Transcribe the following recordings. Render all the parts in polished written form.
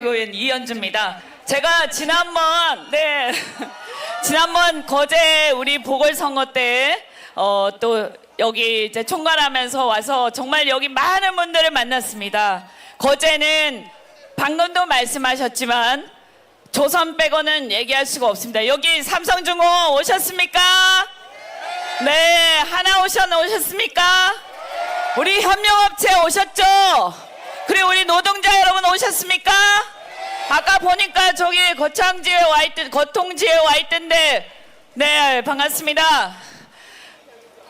의원 이현주입니다. 제가 지난번 지난번 거제 우리 보궐선거 때 또 여기 이제 총괄하면서 와서 정말 여기 많은 분들을 만났습니다. 거제는 방금도 말씀하셨지만 조선 빼고는 얘기할 수가 없습니다. 여기 삼성중공 오셨습니까? 네, 하나오션 오셨습니까? 우리 협력업체 오셨죠? 그리고 우리 노동자 여러분 오셨습니까? 아까 보니까 저기 거창지에 거통지에 와 있던데, 네, 반갑습니다.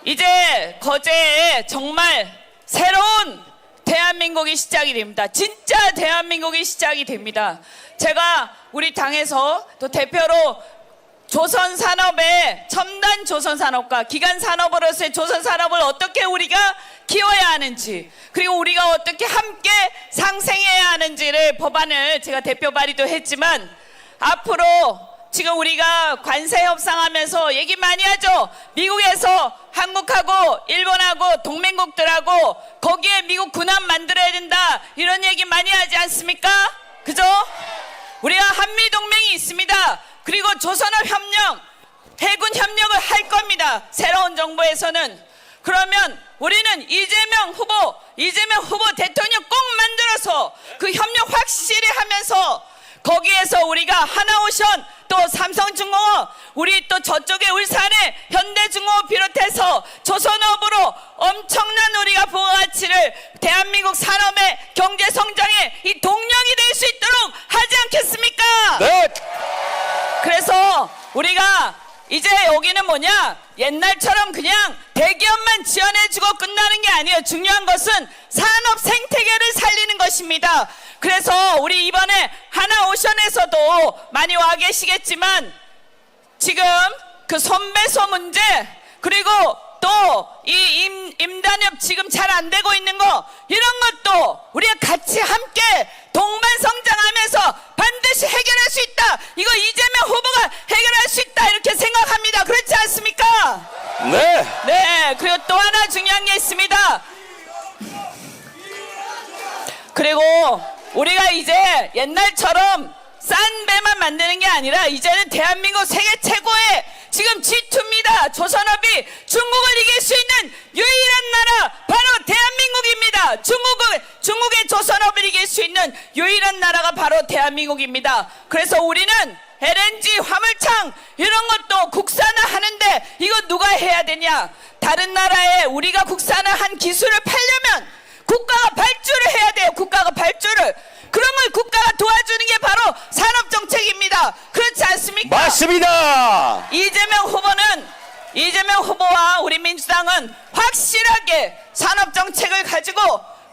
이제 거제에 정말 새로운 대한민국이 시작이 됩니다. 진짜 대한민국이 시작이 됩니다. 제가 우리 당에서 또 대표로 조선산업의 첨단 조선산업과 기간산업으로서의 조선산업을 어떻게 우리가 키워야 하는지, 그리고 우리가 어떻게 함께 상생해야 하는지를 법안을 제가 대표 발의도 했지만, 앞으로 지금 우리가 관세 협상하면서 얘기 많이 하죠. 미국에서 한국하고 일본하고 동맹국들하고 거기에 미국 군함 만들어야 된다, 이런 얘기 많이 하지 않습니까? 그죠? 우리가 한미동맹이 있습니다. 그리고 조선업 협력, 해군 협력을 할 겁니다. 새로운 정부에서는. 그러면 우리는 이재명 후보 대통령 꼭 만들어서 그 협력 확실히 하면서 거기에서 우리가 하나오션, 또 삼성중공업, 우리 또 저쪽에 울산에 현대중공업 비롯해서 조선업으로 엄청난 우리가 부가가치를 대한민국 산업의 경제성장의 이 동력이 될 수 있도록 하지 않겠습니까? 네. 그래서 우리가 이제 여기는 뭐냐, 옛날처럼 그냥 대기업만 지원해주고 끝나는 게 아니에요. 중요한 것은 산업 생태계를 살리는 것입니다. 그래서 우리 이번에 하나오션에서도 많이 와 계시겠지만, 지금 그 선배소 문제, 그리고 또 이 임단협 지금 잘 안 되고 있는 거, 이런 것도 우리가 같이 함께 동반성장하면서 반드시 해결할 수 있다. 이거 이재명 후보가 해결할 수 있다, 이렇게 생각합니다. 그렇지 않습니까? 네. 네. 그리고 또 하나 중요한 게 있습니다. 그리고 우리가 이제 옛날처럼 싼 배만 만드는 게 아니라 이제는 대한민국 세계 최고의 지금 G2입니다. 조선업이 중국을 이길 수 있는 유일한 나라 바로 대한민국입니다. 중국의 조선업을 이길 수 있는 유일한 나라가 바로 대한민국입니다. 그래서 우리는 LNG 화물창 이런 것도 국산화하는데 이거 누가 해야 되냐? 다른 나라에 우리가 국산화한 기술을 팔려면 국가가 발주를 해야 돼요. 국가가 발주를. 그런 걸 국가가 도와주는 게 바로 산업정책입니다. 그렇지 않습니까? 맞습니다. 이재명 후보와 우리 민주당은 확실하게 산업정책을 가지고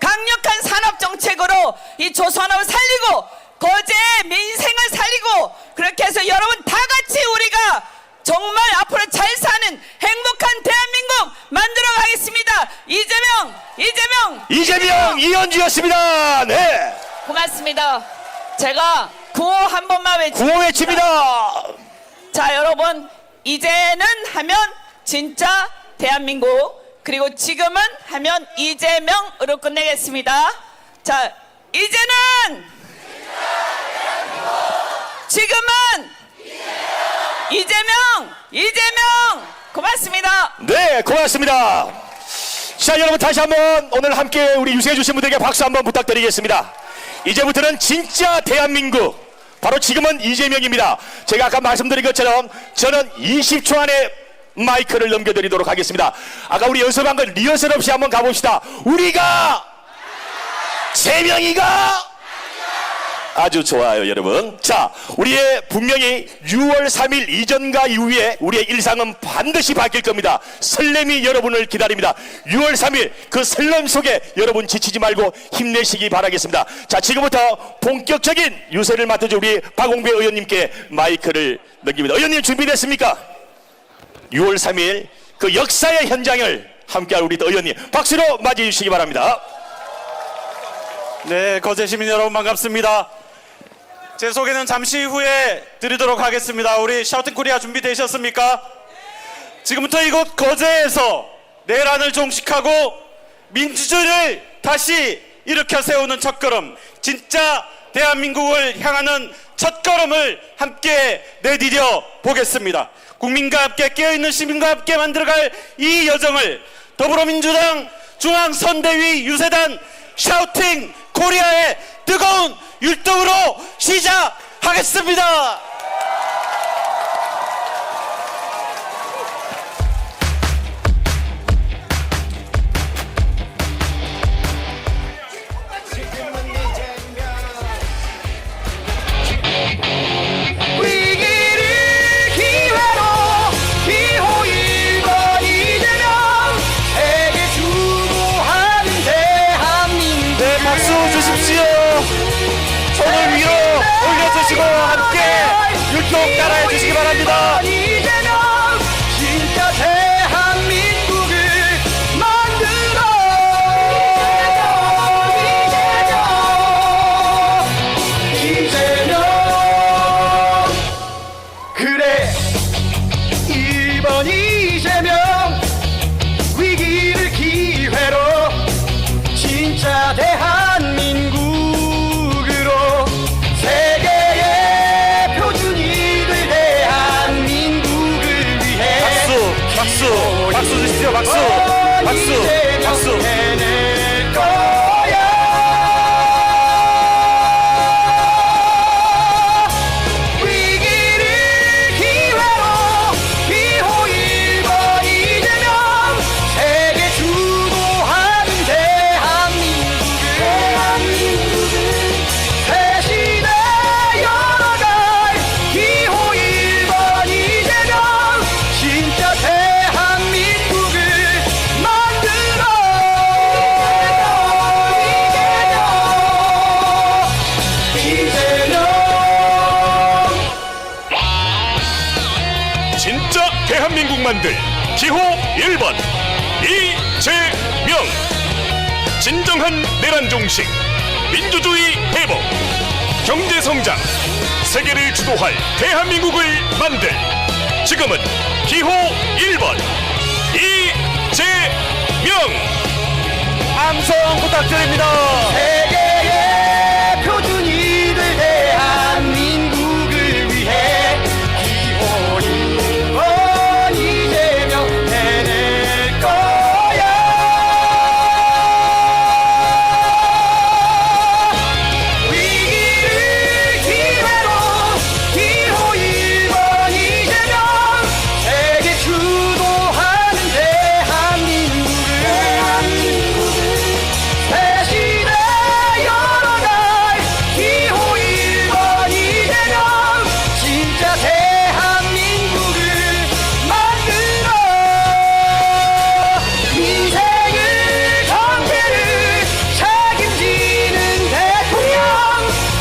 강력한 산업정책으로 이 조선업을 살리고 거제의 민생을 살리고, 그렇게 해서 여러분 다 같이 우리가 정말 앞으로 잘 사는 행복한 대한민국 만들어 가겠습니다. 이재명 이현주였습니다. 네. 고맙습니다. 제가 구호 한 번만 구호 외칩니다. 자, 여러분, 이제는 하면 진짜 대한민국, 그리고 지금은 하면 이재명으로 끝내겠습니다. 자, 이제는 지금은 이재명. 고맙습니다. 네, 고맙습니다. 자, 여러분 다시 한번 오늘 함께 우리 유세해 주신 분들에게 박수 한번 부탁드리겠습니다. 이제부터는 진짜 대한민국, 바로 지금은 이재명입니다. 제가 아까 말씀드린 것처럼 저는 20초 안에 마이크를 넘겨드리도록 하겠습니다. 아까 우리 연습한 걸 리허설 없이 한번 가봅시다. 우리가 세 명이가 아주 좋아요, 여러분. 자, 우리의 분명히 6월 3일 이전과 이후에 우리의 일상은 반드시 바뀔 겁니다. 설렘이 여러분을 기다립니다. 6월 3일 그 설렘 속에 여러분 지치지 말고 힘내시기 바라겠습니다. 자, 지금부터 본격적인 유세를 맡아줄 우리 박홍배 의원님께 마이크를 넘깁니다. 의원님 준비됐습니까? 6월 3일 그 역사의 현장을 함께할 우리 의원님 박수로 맞이해 주시기 바랍니다. 네, 거제 시민 여러분 반갑습니다. 제 소개는 잠시 후에 드리도록 하겠습니다. 우리 샤우팅 코리아 준비되셨습니까? 지금부터 이곳 거제에서 내란을 종식하고 민주주의를 다시 일으켜 세우는 첫걸음, 진짜 대한민국을 향하는 첫걸음을 함께 내디뎌 보겠습니다. 국민과 함께 깨어있는 시민과 함께 만들어갈 이 여정을 더불어민주당 중앙선대위 유세단 샤우팅 코리아의 뜨거운 율동으로 시작하겠습니다. 위기를 기회로 기호 1번 이재명 세계 주도하는 대한민국. 네, 박수 주십시오. 손을 위로 올려주시고 함께 율동 따라해 주시기 바랍니다. 이재명 진짜 대한민국을 만들어. 이재명 그래 1번 이재명 위기를 기회로 진짜 대한민국으로 세계의 표준이 될 대한민국을 위해 박수 주십시오. 박수. 해낼 거야. 위기를 기회로 기호 1번 이재명 세계 주도하는 대한민국을 새 시대 열어갈 기호 1번 이재명 진짜 대한민국을 만들어. 이재명 진짜 대한민국 만들 기호 1번 이재명. 진정한 내란 종식, 민주주의 회복, 경제 성장, 세계를 주도할 대한민국을 만들 지금은 기호 1번 이재명. 함성 부탁드립니다. 세계의 표준이 될 대한민국을 위해 기호 1번 이재명 해낼 거야. 위기를 기회로 기호 1번 이재명 세계 주도하는 대한민국을 새 시대 열어갈 기호 1번 이재명 진짜 대한민국을 만들어. 민생을 경제를 책임지는 대통령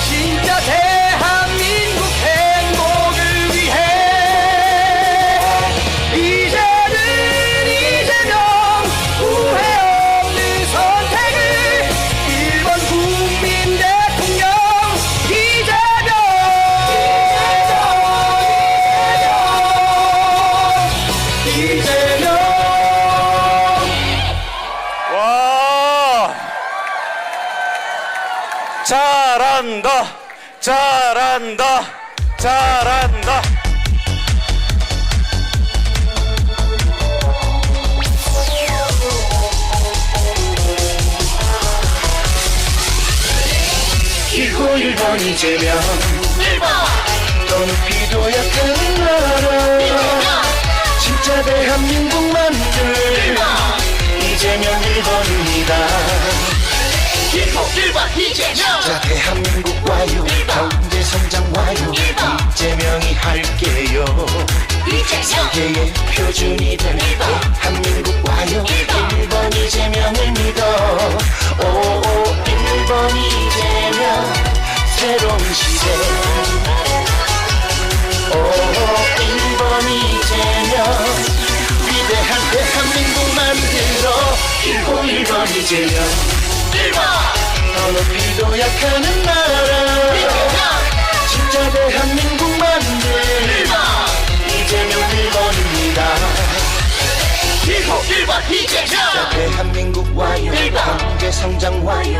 진짜 대한민국 행복을 위해 이제는 이재명 후회 없는 선택을 1번 국민 대통령 이재명. 와, 잘한다. 기호 1번 이재명 더 높이도 약한 나라 진짜 대한민국 만들 이재명 1번입니다. 기호 1번 이재명 진짜 대한민국 와요 경제 성장 와요 이재명이 할게요. 세계의 표준이 될 대한민국 와요 1번 이재명을 믿어. 오 1번 이재명 새로운 시대. 오 1번 이재명 위대한 대한민국 만들어. 기호 1번 이재명 더 높이도 약하는 나라 진짜 대한민국 만들 이재명 1번입니다. 기호 1번 이재명 대한민국 와요 경제 성장 와요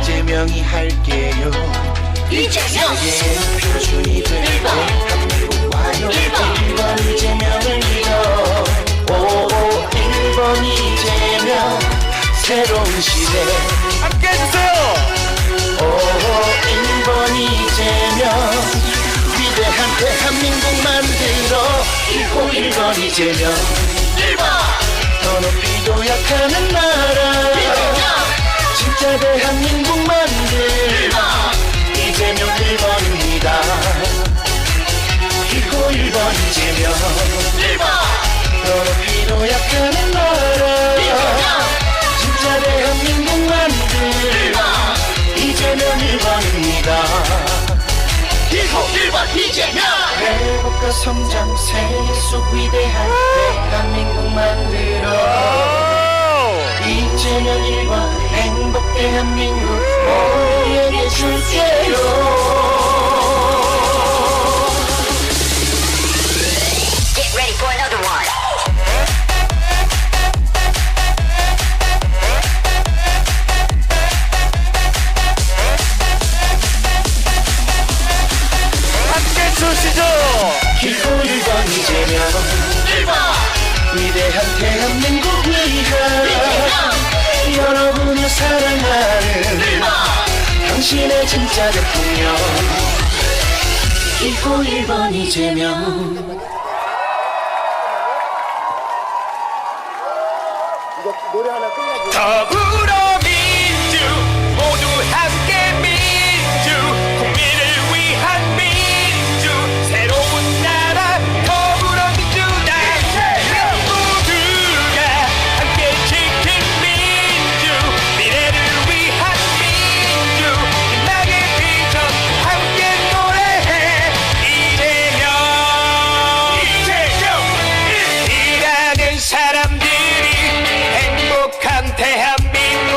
이재명이 할게요. 세계의 표준이 될 대한민국 와요 1번 이재명을 믿어 1번 이재명 새로운 시대 함께 해주세요. 1번 이재명 위대한 대한민국 만들어 1번 이재명 1번 더 높이 도약하는 나라 진짜 대한민국 만들 1번 이재명 1번입니다 1번 이재명 1번 더 높이 도약하는 나라 진짜 대한민국 만들 1번 이재명 1번입니다 1번 이재명 회복과 성장 세계 속 위대한 대한민국 만들어 이재명 1번 행복 대한민국 우리에게 줄게요 Get ready for another one. 함께 주시죠. 1번 이재명 1번 위대한 대한민국 위한 여러분을 사랑하는 1번 당신의 진짜 대통령 1번 이재명 더불어민주 모두 함께 민주 국민을 위한 민주 새로운 나라 더불어민주당 모두가 함께 지킨 민주 미래를 위한 민주 빛나게 비전 함께 노래해 이재명 일하는 사람들이 행복한 대한민국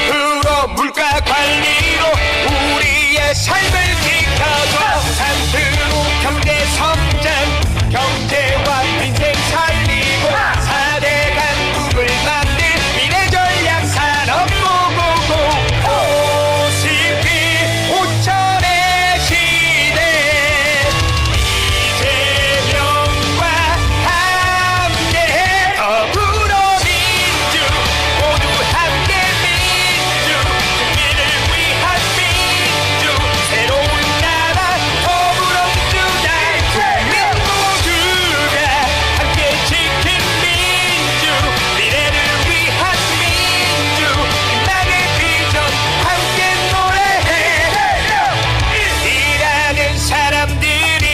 2% 물가 관리로 우리의 삶을 지켜줘 3% 경제 성장 경제와 민생 살리고 4대 강국을 만들 미래 전략 산업 고고고 50기 5천의 시대 이재명과 함께 더불어민주 모두 함께 민주 국민을 위한 민주 새로운 나라 더불어민주당 모두가 함께 지킨 민주 미래를 위한 민주 빛나게 비전 함께 노래해 일하는 사람들이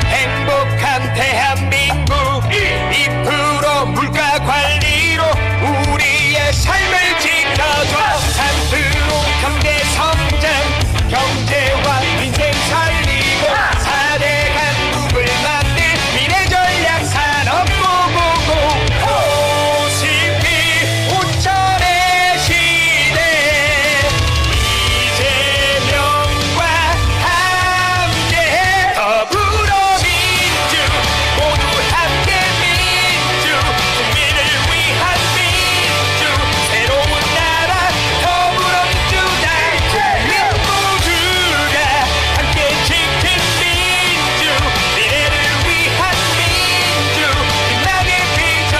행복한 대한민국 2% 물가 관리로 우리의 삶을 지켜줘 3% 경제 성장 경제와 민생 살리고 4대 강국을 만들 미래 전략 산업 고고고 50기 5천의 시대 이재명과 함께 더불어민주 모두 함께 민주 국민을 위한 민주 새로운 나라 더불어민주당 모두가 함께 지킨 민주 미래를 위한 민주 빛나게 비전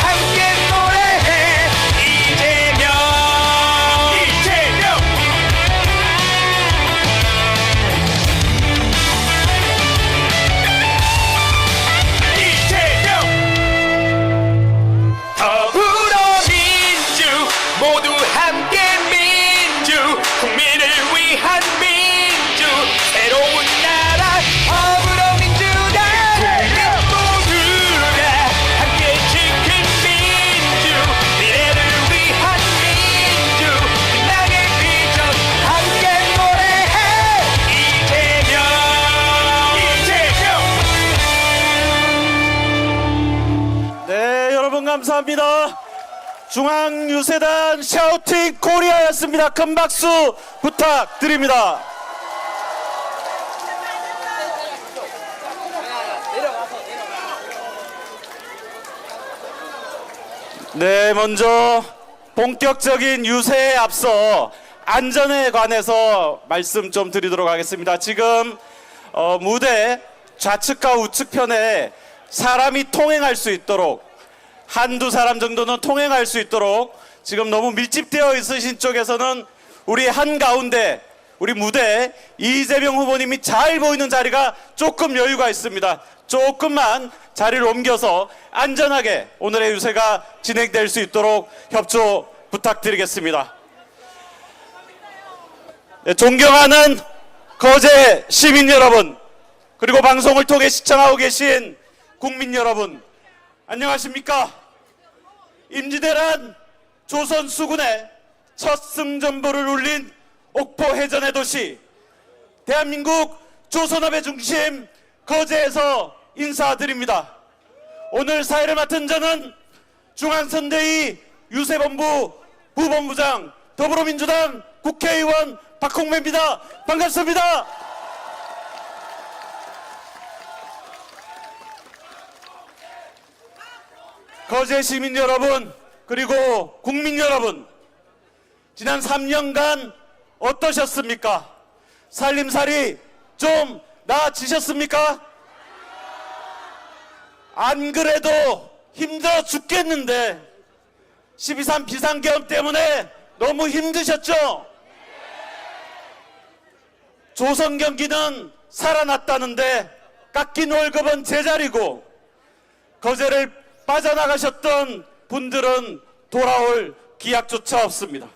함께 노래해 이재명 더불어민주 모두 함께 민주 국민을 위한 민주 새로운 나라 더불어민주당 모두가 함께 지킨 민주 미래를 위한 민주 빛나게 비전 함께 노래해 이재명 네, 여러분 감사합니다. 중앙유세단 샤우팅 코리아였습니다. 큰 박수 부탁드립니다. 네, 먼저 본격적인 유세에 앞서 안전에 관해서 말씀 좀 드리도록 하겠습니다. 지금 무대 좌측과 우측편에 사람이 통행할 수 있도록, 한두 사람 정도는 통행할 수 있도록 지금 너무 밀집되어 있으신 쪽에서는 우리 한가운데 우리 무대 이재명 후보님이 잘 보이는 자리가 조금 여유가 있습니다. 조금만 자리를 옮겨서 안전하게 오늘의 유세가 진행될 수 있도록 협조 부탁드리겠습니다. 네, 존경하는 거제 시민 여러분, 그리고 방송을 통해 시청하고 계신 국민 여러분, 안녕하십니까? 임진왜란 조선 수군의 첫 승전보를 울린 옥포 해전의 도시, 대한민국 조선업의 중심 거제에서 인사드립니다. 오늘 사회를 맡은 저는 중앙선대위 유세본부 부본부장 더불어민주당 국회의원 박홍매입니다. 반갑습니다. 거제 시민 여러분, 그리고 국민 여러분, 지난 3년간 어떠셨습니까? 살림살이 좀 나아지셨습니까? 안 그래도 힘들어 죽겠는데 12.3 비상계엄 때문에 너무 힘드셨죠? 조선 경기는 살아났다는데 깎인 월급은 제자리고, 거제를 빠져나가셨던 분들은 돌아올 기약조차 없습니다.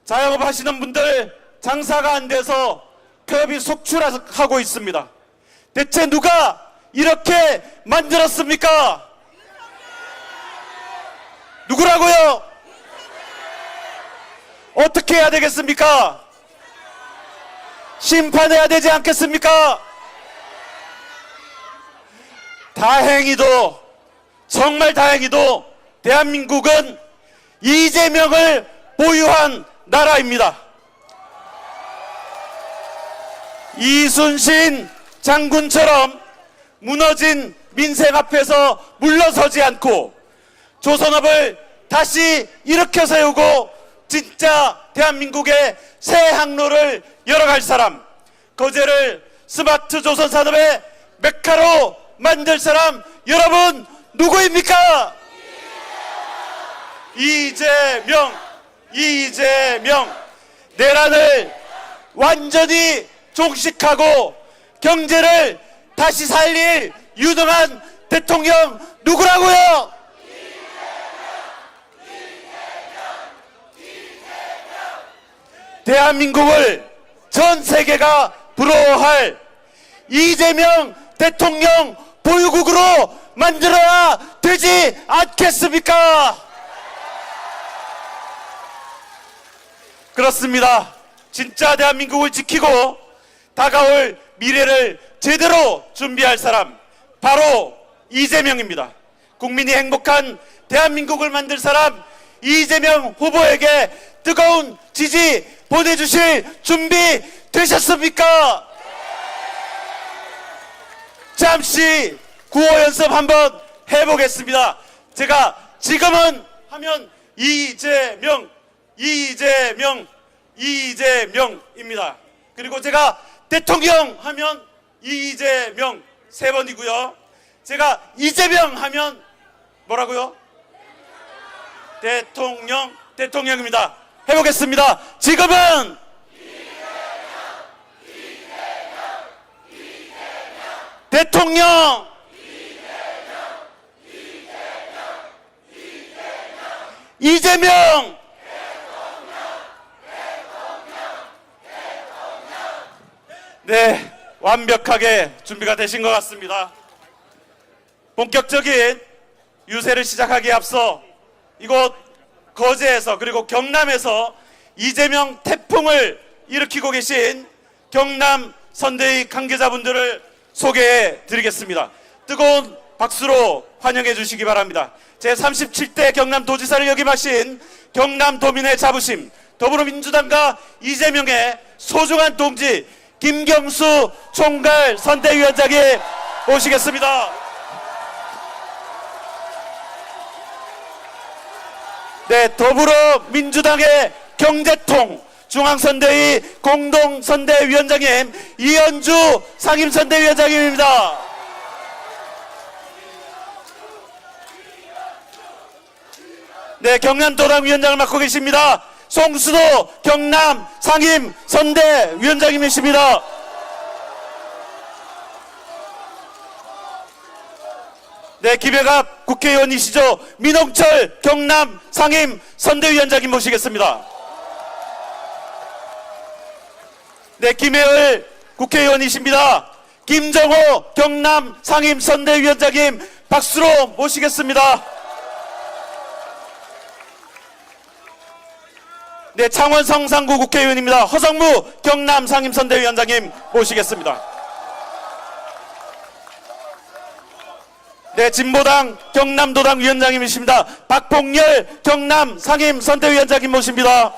자영업 하시는 분들 장사가 안 돼서 폐업이 속출하고 있습니다. 대체 누가 이렇게 만들었습니까? 누구라고요? 어떻게 해야 되겠습니까? 심판해야 되지 않겠습니까? 다행히도, 정말 다행히도 대한민국은 이재명을 보유한 나라입니다. 이순신 장군처럼 무너진 민생 앞에서 물러서지 않고 조선업을 다시 일으켜 세우고 진짜 대한민국의 새 항로를 열어갈 사람, 거제를 스마트 조선 산업의 메카로 만들 사람, 여러분 누구입니까? 이재명. 내란을 완전히 종식하고 경제를 다시 살릴 유능한 대통령 누구라고요? 대한민국을 전 세계가 부러워할 이재명 대통령 보유국으로 만들어야 되지 않겠습니까? 그렇습니다. 진짜 대한민국을 지키고 다가올 미래를 제대로 준비할 사람, 바로 이재명입니다. 국민이 행복한 대한민국을 만들 사람 이재명 후보에게 뜨거운 지지 보내주실 준비 되셨습니까? 잠시 구호 연습 한번 해보겠습니다. 제가 지금은 하면 이재명입니다. 그리고 제가 대통령 하면 이재명 3번이고요. 제가 이재명 하면 뭐라고요? 대통령입니다. 해보겠습니다. 지금은 대통령 이재명 네, 완벽하게 준비가 되신 것 같습니다. 본격적인 유세를 시작하기에 앞서 이곳 거제에서 그리고 경남에서 이재명 태풍을 일으키고 계신 경남 선대위 관계자분들을 소개해 드리겠습니다. 뜨거운 박수로 환영해 주시기 바랍니다. 제37대 경남도지사를 역임하신 경남도민의 자부심, 더불어민주당과 이재명의 소중한 동지 김경수 총괄 선대위원장이 오시겠습니다. 네, 더불어민주당의 경제통 중앙선대위 공동선대위원장님 이현주 상임선대위원장님입니다. 네, 경남도당위원장을 맡고 계십니다. 송수도 경남 상임선대위원장님이십니다. 네, 김혜갑 국회의원이시죠. 민홍철 경남 상임선대위원장님 모시겠습니다. 네, 김혜을 국회의원이십니다. 김정호 경남 상임선대위원장님 박수로 모시겠습니다. 네, 창원 성산구 국회의원입니다. 허성무 경남 상임선대위원장님 모시겠습니다. 네, 진보당 경남도당 위원장님이십니다. 박봉열 경남 상임선대위원장님 모십니다.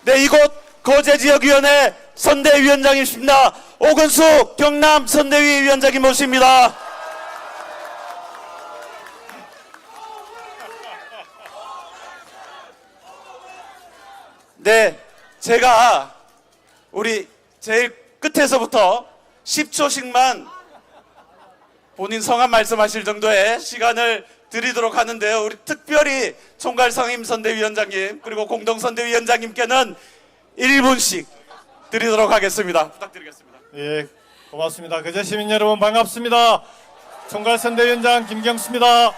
네, 이곳 거제지역위원회 선대위원장이십니다. 오근수 경남 선대위 위원장님 모십니다. 네, 제가 우리 제일 끝에서부터 10초씩만 본인 성함 말씀하실 정도의 시간을 드리도록 하는데요. 우리 특별히 총괄상임선대위원장님 그리고 공동선대위원장님께는 1분씩 드리도록 하겠습니다. 부탁드리겠습니다. 예, 고맙습니다. 거제 시민 여러분 반갑습니다. 총괄선대위원장 김경수입니다.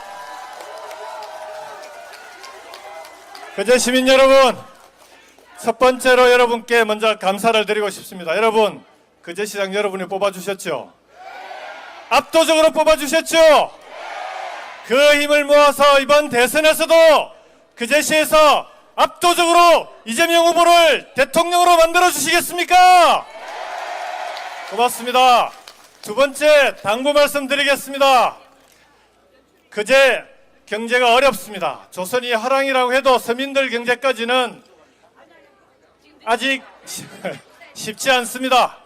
거제 시민 여러분, 첫 번째로 여러분께 먼저 감사를 드리고 싶습니다. 여러분, 거제시장 여러분이 뽑아주셨죠? 압도적으로 뽑아주셨죠? 그 힘을 모아서 이번 대선에서도 거제시에서 압도적으로 이재명 후보를 대통령으로 만들어 주시겠습니까? 고맙습니다. 두 번째 당부 말씀드리겠습니다. 거제 경제가 어렵습니다. 조선이 화랑이라고 해도 서민들 경제까지는 아직 쉽지 않습니다.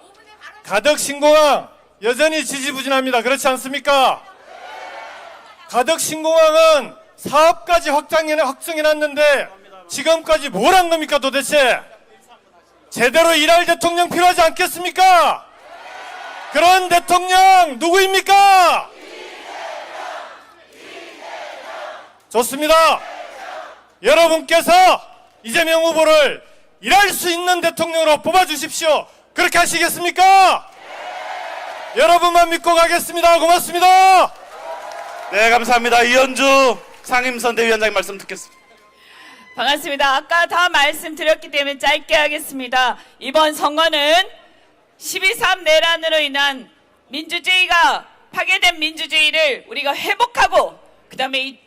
가덕 신공항 여전히 지지부진합니다. 그렇지 않습니까? 가덕 신공항은 사업까지 확정해놨는데 지금까지 뭘 한 겁니까 도대체? 제대로 일할 대통령 필요하지 않겠습니까? 그런 대통령 누구입니까? 좋습니다. 여러분께서 이재명 후보를 일할 수 있는 대통령으로 뽑아주십시오. 그렇게 하시겠습니까? 여러분만 믿고 가겠습니다. 고맙습니다. 네, 감사합니다. 이현주 상임선대위원장님 말씀 듣겠습니다. 반갑습니다. 아까 다 말씀드렸기 때문에 짧게 하겠습니다. 이번 선거는 12.3 내란으로 인한 민주주의가 파괴된 민주주의를 우리가 회복하고 그 다음에 이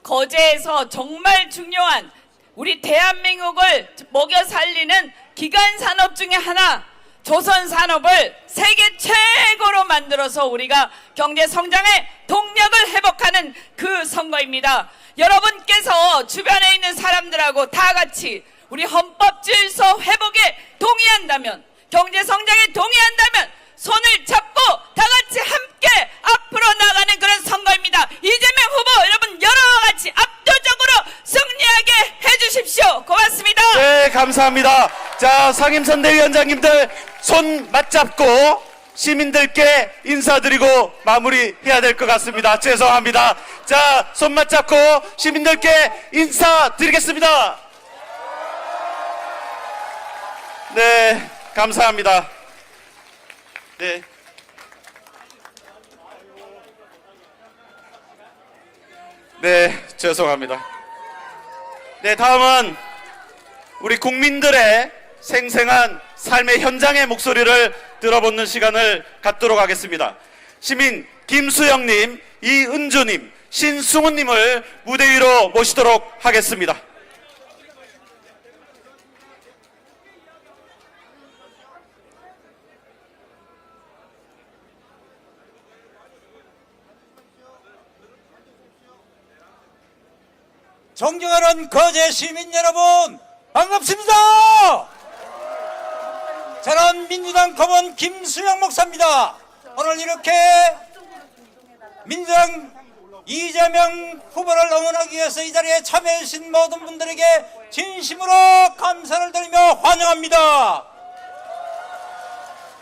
거제에서 정말 중요한 우리 대한민국을 먹여 살리는 기간 산업 중에 하나 조선 산업을 세계 최고로 만들어서 우리가 경제 성장의 동력을 회복하는 그 선거입니다. 여러분께서 주변에 있는 사람들하고 다 같이 우리 헌법 질서 회복에 동의한다면, 경제 성장에 동의한다면 손을 잡고 다 같이 함께 앞으로 나가는 그런 선거입니다. 이재명 후보 여러분 여러와 같이 압도적으로 승리하게 해주십시오. 고맙습니다. 네, 감사합니다. 자, 상임선대위원장님들 손 맞잡고 시민들께 인사드리고 마무리해야 될 것 같습니다. 죄송합니다. 자, 손 맞잡고 시민들께 인사드리겠습니다. 네, 감사합니다. 네. 네, 죄송합니다. 네, 다음은 우리 국민들의 생생한 삶의 현장의 목소리를 들어보는 시간을 갖도록 하겠습니다. 시민 김수영님, 이은주님, 신승훈님을 무대 위로 모시도록 하겠습니다. 존경하는 거제 시민 여러분 반갑습니다. 저는 민주당 거본 김수영 목사입니다. 오늘 이렇게 민주당 이재명 후보를 응원하기 위해서 이 자리에 참여해 주신 모든 분들에게 진심으로 감사를 드리며 환영합니다.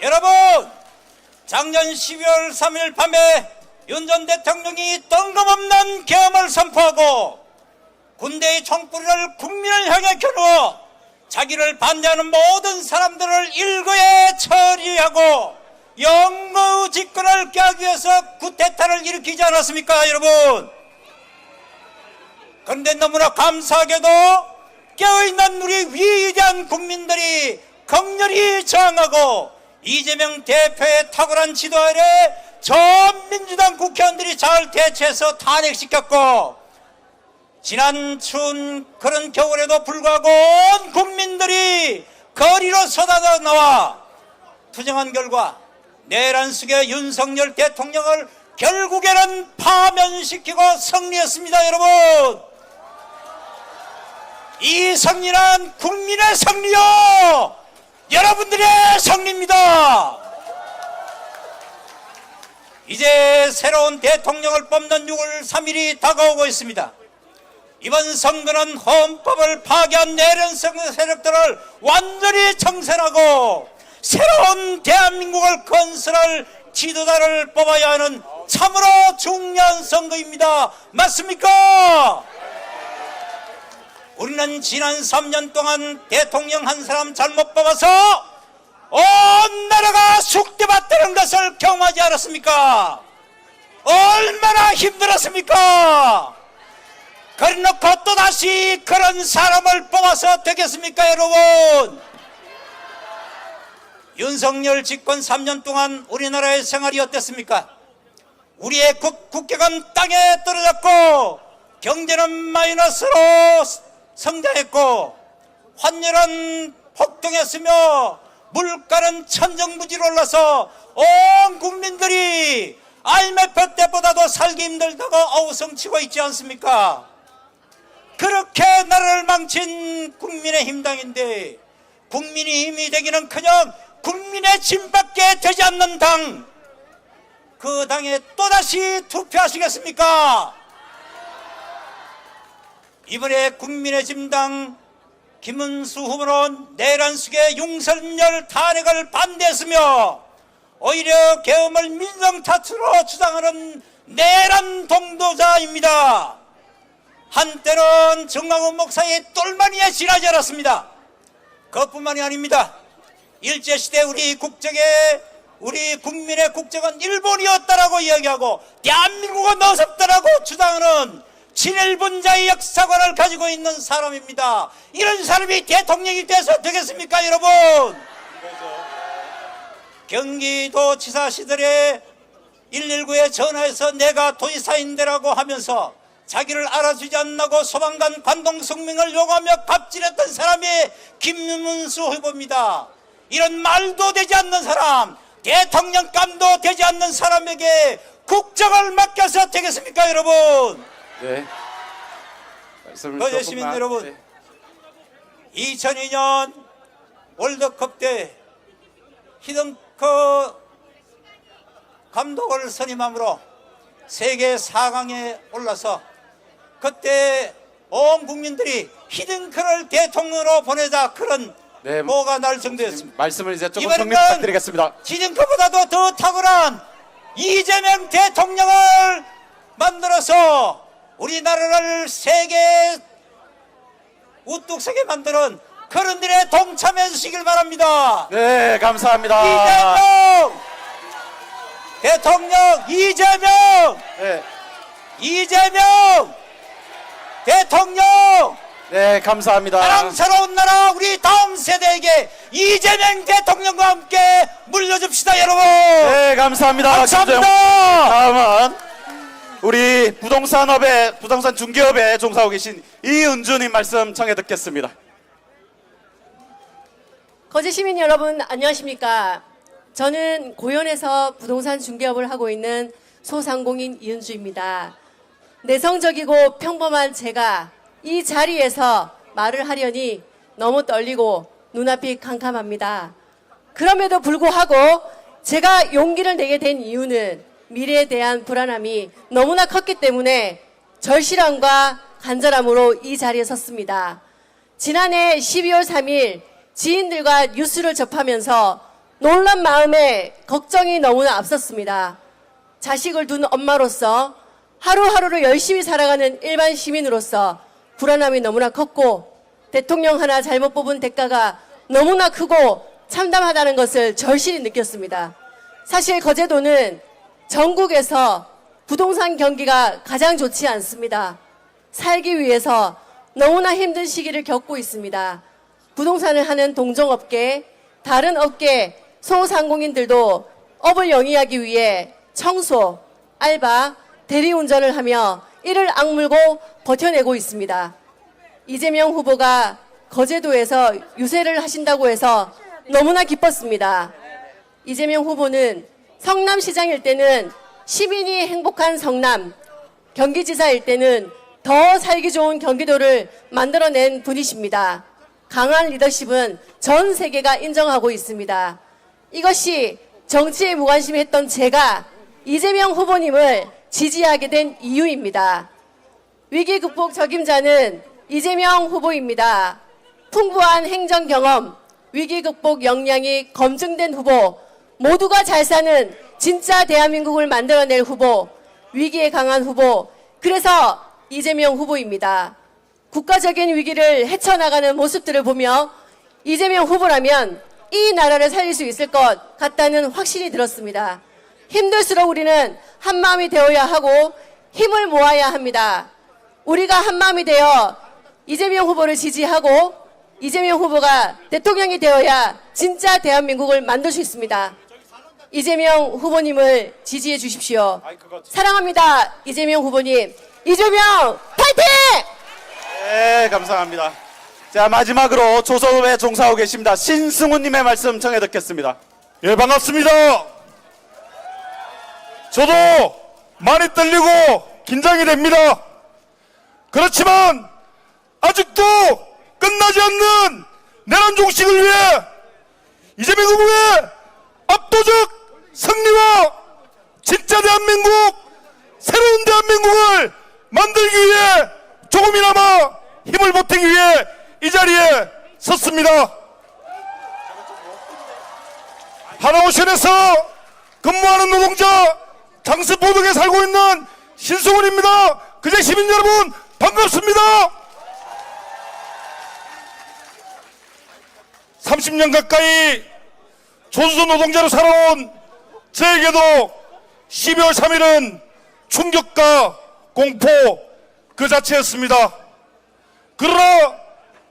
여러분, 작년 12월 3일 밤에 윤 전 대통령이 뜬금없는 계엄을 선포하고 군대의 총구리를 국민을 향해 겨누어 자기를 반대하는 모든 사람들을 일거에 처리하고 영구 집권을 깨기 위해서 쿠데타를 일으키지 않았습니까, 여러분? 그런데 너무나 감사하게도 깨어있는 우리 위대한 국민들이 격렬히 저항하고 이재명 대표의 탁월한 지도 아래 전 민주당 국회의원들이 잘 대처해서 탄핵시켰고, 지난 추운 그런 겨울에도 불구하고 온 국민들이 거리로 쏟아져 나와 투쟁한 결과 내란 속의 윤석열 대통령을 결국에는 파면시키고 승리했습니다. 여러분, 이 승리는 국민의 승리요, 여러분들의 승리입니다. 이제 새로운 대통령을 뽑는 6월 3일이 다가오고 있습니다. 이번 선거는 헌법을 파괴한 내란성 세력들을 완전히 청산하고 새로운 대한민국을 건설할 지도자를 뽑아야 하는 참으로 중요한 선거입니다. 맞습니까? 우리는 지난 3년 동안 대통령 한 사람 잘못 뽑아서 온 나라가 숙대받다는 것을 경험하지 않았습니까? 얼마나 힘들었습니까? 그래놓고 또다시 그런 사람을 뽑아서 되겠습니까, 여러분? 윤석열 집권 3년 동안 우리나라의 생활이 어땠습니까? 우리의 국격은 땅에 떨어졌고 경제는 마이너스로 성장했고 환율은 폭등했으며 물가는 천정부지로 올라서 온 국민들이 IMF 때보다도 살기 힘들다고 어우성치고 있지 않습니까? 그렇게 나라를 망친 국민의힘당인데 국민의 힘이 되기는커녕 국민의 짐밖에 되지 않는 당, 그 당에 또다시 투표하시겠습니까? 이번에 국민의 짐당 김은수 후보는 내란 속의 윤석열 탄핵을 반대했으며 오히려 계엄을 민정 탓으로 주장하는 내란 동도자입니다. 한때는 정광훈 목사의 똘마니에 지나지 않았습니다. 그것뿐만이 아닙니다. 일제시대 우리 국민의 국적은 일본이었다라고 이야기하고 대한민국은 어섭다라고 주장하는 친일분자의 역사관을 가지고 있는 사람입니다. 이런 사람이 대통령이 돼서 되겠습니까, 여러분? 경기도지사 시절에 119에 전화해서 내가 도지사인데라고 하면서 자기를 알아주지 않나고 소방관 관동성명을 요구하며 갑질했던 사람이 김문수 후보입니다. 이런 말도 되지 않는 사람, 대통령감도 되지 않는 사람에게 국정을 맡겨서 되겠습니까, 여러분? 네. 말씀을 거제 시민 조금만, 여러분, 네. 2002년 월드컵 때 히든크 감독을 선임함으로 세계 4강에 올라서 그때 온 국민들이 히든크를 대통령으로 보내자 그런 네, 호가 날 정도였습니다. 말씀을 이제 조금 이번에는 정리 부탁드리겠습니다. 히든크보다도 더 탁월한 이재명 대통령을 만들어서 우리나라를 세계 우뚝 서게 만드는 그런 일에 동참해 주시길 바랍니다. 네, 감사합니다. 이재명 대통령, 이재명 네, 대통령, 네, 감사합니다. 사랑스러운 나라 우리 다음 세대에게 이재명 대통령과 함께 물려줍시다, 여러분. 네, 감사합니다. 감사합니다. 다음은 우리 부동산 중개업에 종사하고 계신 이은주님 말씀 청해 듣겠습니다. 거제 시민 여러분 안녕하십니까? 저는 고현에서 부동산 중개업을 하고 있는 소상공인 이은주입니다. 내성적이고 평범한 제가 이 자리에서 말을 하려니 너무 떨리고 눈앞이 캄캄합니다. 그럼에도 불구하고 제가 용기를 내게 된 이유는 미래에 대한 불안함이 너무나 컸기 때문에 절실함과 간절함으로 이 자리에 섰습니다. 지난해 12월 3일 지인들과 뉴스를 접하면서 놀란 마음에 걱정이 너무나 앞섰습니다. 자식을 둔 엄마로서 하루하루를 열심히 살아가는 일반 시민으로서 불안함이 너무나 컸고 대통령 하나 잘못 뽑은 대가가 너무나 크고 참담하다는 것을 절실히 느꼈습니다. 사실 거제도는 전국에서 부동산 경기가 가장 좋지 않습니다. 살기 위해서 너무나 힘든 시기를 겪고 있습니다. 부동산을 하는 동종업계, 다른 업계, 소상공인들도 업을 영위하기 위해 청소, 알바, 대리운전을 하며 이를 악물고 버텨내고 있습니다. 이재명 후보가 거제도에서 유세를 하신다고 해서 너무나 기뻤습니다. 이재명 후보는 성남시장일 때는 시민이 행복한 성남, 경기지사일 때는 더 살기 좋은 경기도를 만들어낸 분이십니다. 강한 리더십은 전 세계가 인정하고 있습니다. 이것이 정치에 무관심했던 제가 이재명 후보님을 지지하게 된 이유입니다. 위기 극복 적임자는 이재명 후보입니다. 풍부한 행정 경험, 위기 극복 역량이 검증된 후보, 모두가 잘 사는 진짜 대한민국을 만들어낼 후보, 위기에 강한 후보, 그래서 이재명 후보입니다. 국가적인 위기를 헤쳐나가는 모습들을 보며 이재명 후보라면 이 나라를 살릴 수 있을 것 같다는 확신이 들었습니다. 힘들수록 우리는 한마음이 되어야 하고 힘을 모아야 합니다. 우리가 한마음이 되어 이재명 후보를 지지하고 이재명 후보가 대통령이 되어야 진짜 대한민국을 만들 수 있습니다. 이재명 후보님을 지지해 주십시오. 사랑합니다. 이재명 후보님. 이재명 파이팅! 네, 감사합니다. 자, 마지막으로 조선업에 종사하고 계십니다. 신승훈님의 말씀 청해 듣겠습니다. 예, 반갑습니다. 저도 많이 떨리고 긴장이 됩니다. 그렇지만 아직도 끝나지 않는 내란 종식을 위해 이재명 후보의 압도적 승리와 진짜 대한민국, 새로운 대한민국을 만들기 위해 조금이나마 힘을 보태기 위해 이 자리에 섰습니다. 하나오션에서 근무하는 노동자, 장수포동에 살고 있는 신승훈입니다. 그제 시민 여러분 반갑습니다. 30년 가까이 조선 노동자로 살아온 저에게도 12월 3일은 충격과 공포 그 자체였습니다. 그러나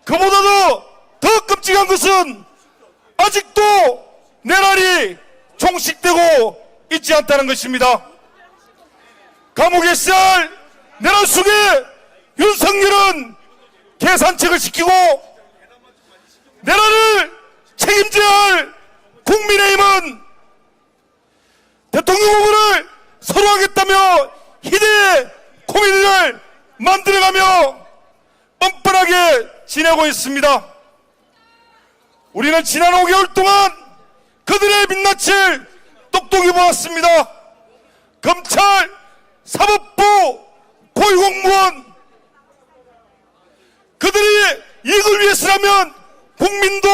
그보다도 더 끔찍한 것은 아직도 내란이 종식되고 있지 않다는 것입니다. 감옥에 살 내란 속에 윤석열은 계산책을 시키고 내란을 책임져야 할 국민의힘은 대통령 후보를 서로하겠다며 희대의 코미디를 만들어가며 뻔뻔하게 지내고 있습니다. 우리는 지난 5개월 동안 그들의 민낯을 똑똑히 보았습니다. 검찰, 사법부, 고위공무원, 그들이 이익을 위해서라면 국민도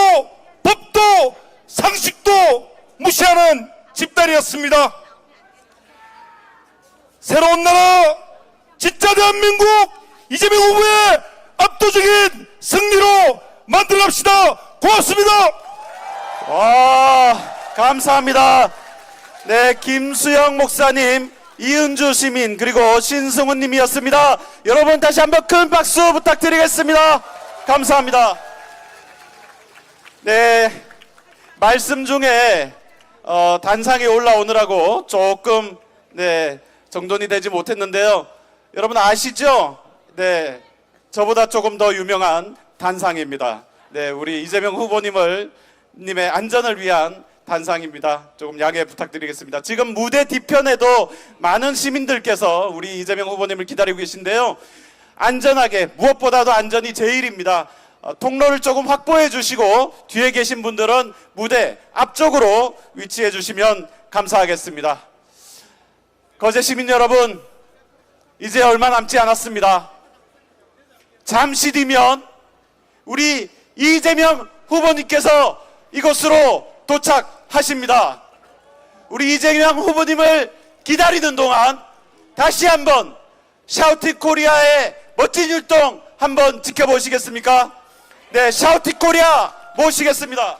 법도 상식도 무시하는 집단이었습니다. 새로운 나라, 진짜 대한민국, 이재명 후보의 압도적인 승리로 만들어갑시다. 고맙습니다. 와, 감사합니다. 네, 김수영 목사님, 이은주 시민, 그리고 신승훈 님이었습니다. 여러분 다시 한번 큰 박수 부탁드리겠습니다. 감사합니다. 네, 말씀 중에 단상이 올라오느라고 조금 정돈이 되지 못했는데요. 여러분 아시죠? 네, 저보다 조금 더 유명한 단상입니다. 네, 우리 이재명 님의 안전을 위한 단상입니다. 조금 양해 부탁드리겠습니다. 지금 무대 뒤편에도 많은 시민들께서 우리 이재명 후보님을 기다리고 계신데요. 안전하게, 무엇보다도 안전이 제일입니다. 통로를 조금 확보해 주시고 뒤에 계신 분들은 무대 앞쪽으로 위치해 주시면 감사하겠습니다. 거제 시민 여러분, 이제 얼마 남지 않았습니다. 잠시 뒤면 우리 이재명 후보님께서 이곳으로 도착하십니다. 우리 이재명 후보님을 기다리는 동안 다시 한번 샤우팅 코리아의 멋진 율동 한번 지켜보시겠습니까? 네, 샤우팅 코리아 모시겠습니다.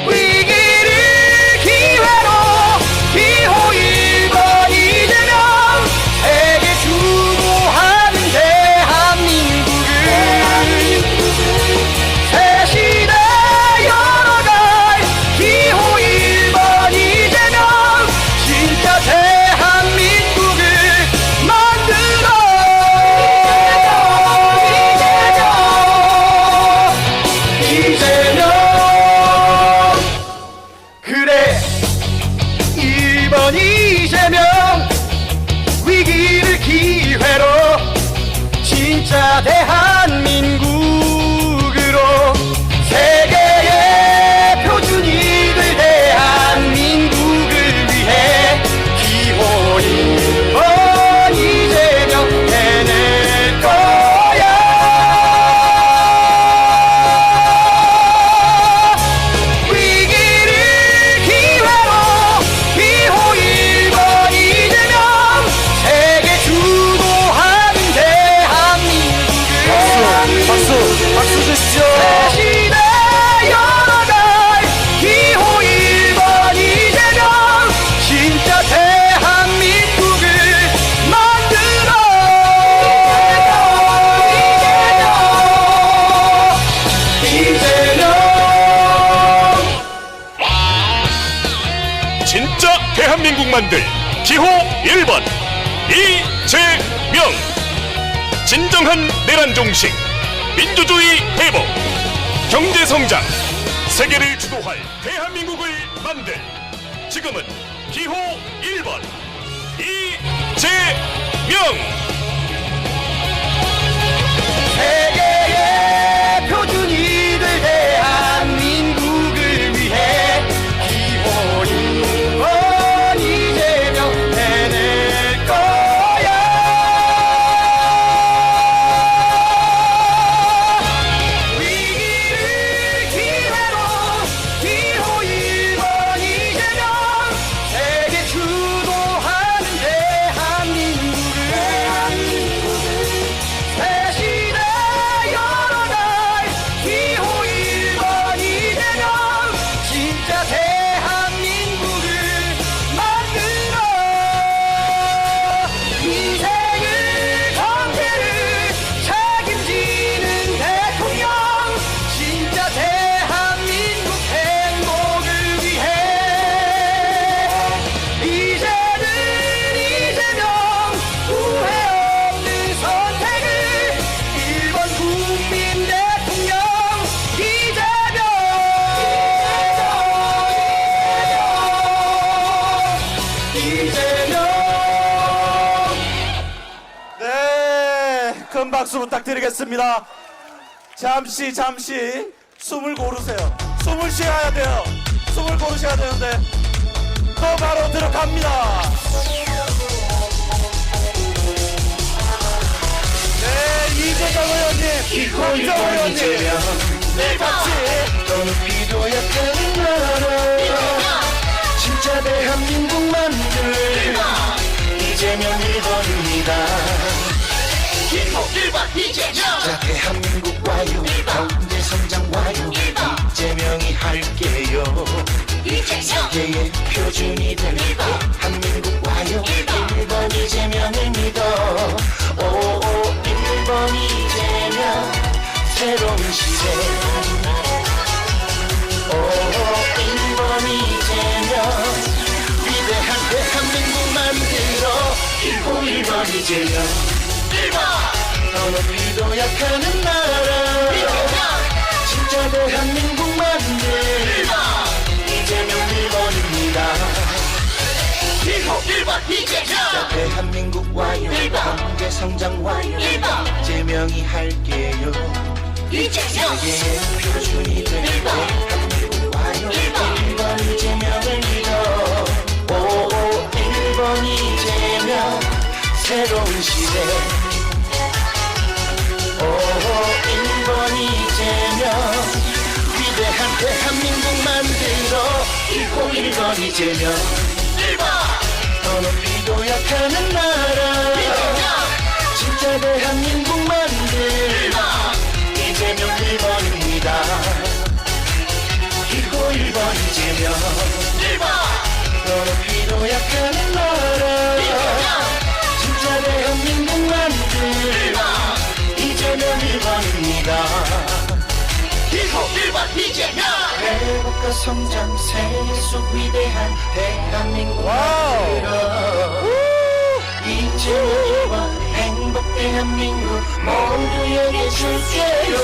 위기를 기회로 기호 1번 이재명 세계 주도하는 대한민국을 새 시대 열어갈 기호 1번 이재명 진짜 대한민국을 만들어 이재명 그래 1번 이재명 위기를 기회로 진짜 대한민국으로 세계의 표준이 될 대한민국을 위해 기호 1번 이재명 해낼 거야 위기를 기회로 기호 1번 이재명 세계 주도하는 대한민국을 박수 주시죠. 새 시대 열어갈 기호 1번 이재명 진짜 대한민국을 만들어 이재명 진짜 대한민국 만들 기호 1번 이재명. 진정한 내란 종식, 민주주의 회복, 경제 성장, 세계를 주도할 대한민국을 만들 지금은 기호 1번 이재명. 세계의 표준이 될 대한민국을 위해 기호 1번 이재명 해낼 거야 위기를 기회로 기호 1번 이재명 세계 주도하는 대한민국을 새 시대 열어갈 기호 1번 이재명 진짜 대한민국을 만들어 인생을 경제를 책임지는 대통령 진짜 대한민국 행복을 위해 이제는 이재명 후회 없는 선택을 1번 국민 대통령 이재명 네, 큰 박수 부탁드리겠습니다. 잠시 숨을 고르세요. 숨을 쉬어야 돼요. 숨을 고르셔야 되는데 또 바로 들어갑니다. 네, 이재정 의원님, 이재정 의원님, 네, 같이 너는 비도 약한 나라 진짜 대한민국 만들 이재명 1번입니다 진짜 대한민국 와요 경제 성장 와요 이재명이 할게요 세계의 표준이 될 대한민국 와요 1번 이재명을 믿어 오 1번 이재명 새로운 시대 오 1번 이재명 위대한 대한민국 만들어 1번 이재명 너는 비도 약하는 나라 진짜 대한민국 만들 이재명 1번입니다 기호 1번 자, 대한민국 와요. 경제 성장 와요. 이재명이 할게요. 세계의 표준이 될 대한민국 와요. 1번 이재명을 믿어. 1번 이재명 새로운 시대. 1번 이재명 위대한 대한민국 만들어. 1번 이재명 더 높이 도약하는 나라. 진짜 대한민국 만들 이재명 1번입니다. 1번 이재명 더 높이 도약하는 나라. 진짜 대한민국 만들 이재명 1번입니다. 1번 이재명 회복과 성장 세계 속 위대한 대한민국 만들어. 이재명 1번 행복 대한민국 모두에게 줄게요.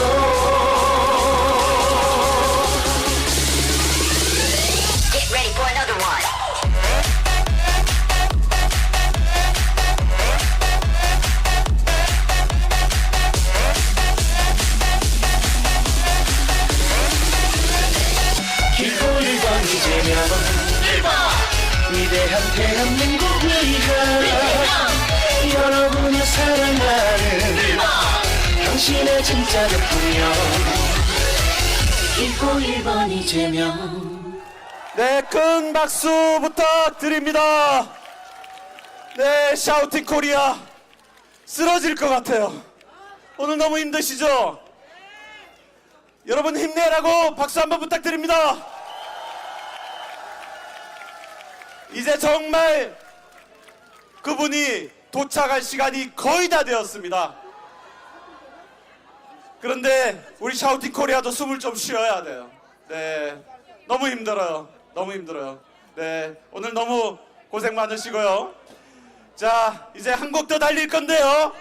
Get ready for another one. 이재명 위대한 대한민국 위한 여러분이 사랑하는 당신의 진짜 대통령 1번 이재명. 네, 큰 박수 부탁드립니다. 네, 샤우팅 코리아 쓰러질 것 같아요. 오늘 너무 힘드시죠? 여러분 힘내라고 박수 한번 부탁드립니다. 이제 정말 그분이 도착할 시간이 거의 다 되었습니다. 그런데 우리 샤우팅 코리아도 숨을 좀 쉬어야 돼요. 네, 너무 힘들어요. 너무 힘들어요. 네, 오늘 너무 고생 많으시고요. 자, 이제 한 곡 더 달릴 건데요.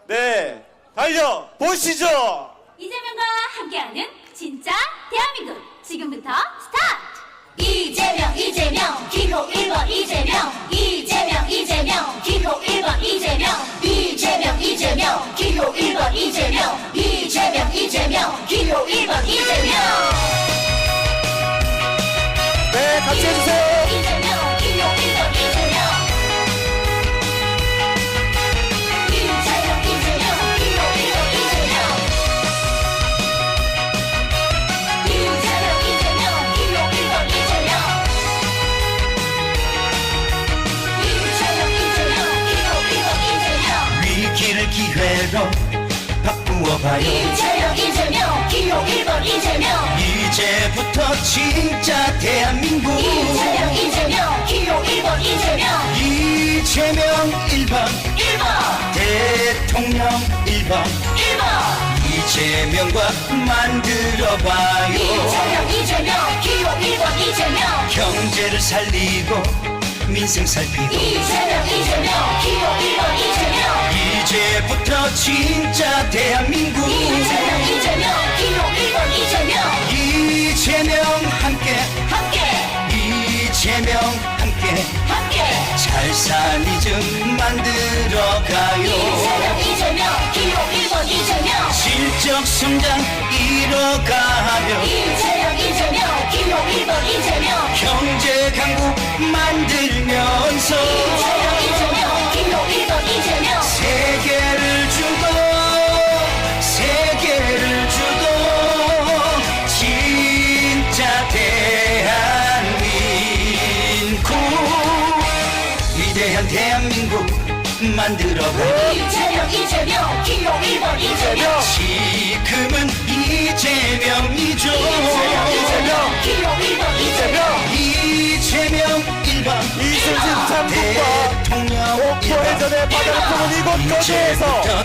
네, 달려 보시죠. 이재명과 함께하는 진짜 대한민국 지금부터 스타트! 이재명 기호 1번 이재명 이재명 기호 1번 이재명 이재명 기호 1번 이재명 이재명 기호 1번 이재명. 네, 같이 해주세요. 이재명 기호 1번 이재명 이재명 기호 1번 이재명 위기를 기회로 바꾸어봐요. 이재명 기호 1번 이재명 이제부터 진짜 대한민국 이재명 기호 1번 이재명 이재명 1번 1번 대통령 1번 1번 이재명과 만들어봐요. 이재명 기호 1번 이재명 경제를 살리고 민생 살피고 이재명 기호 1번 이재명 이제부터 진짜 대한민국 이재명 기호 1번 이재명 이재명 함께 이재명 함께 잘 사는 좀 만들어가요. 이재명 기호 1번 이재명 실적 성장 이뤄가며 이재명 기호 1번 이재명 경제 강국 만들면서 이재명 기호 1번 이재명 세계를 주도 진짜 대한민국 위대한 대한민국 만들어가. 이재명 기호 1번 이재명 지금은 이재명이죠. 이재명 기호 1번 이재명 이재명 1번 이순신 참국과 대통령 옥포해전의 바다를 품은 이곳 거제에서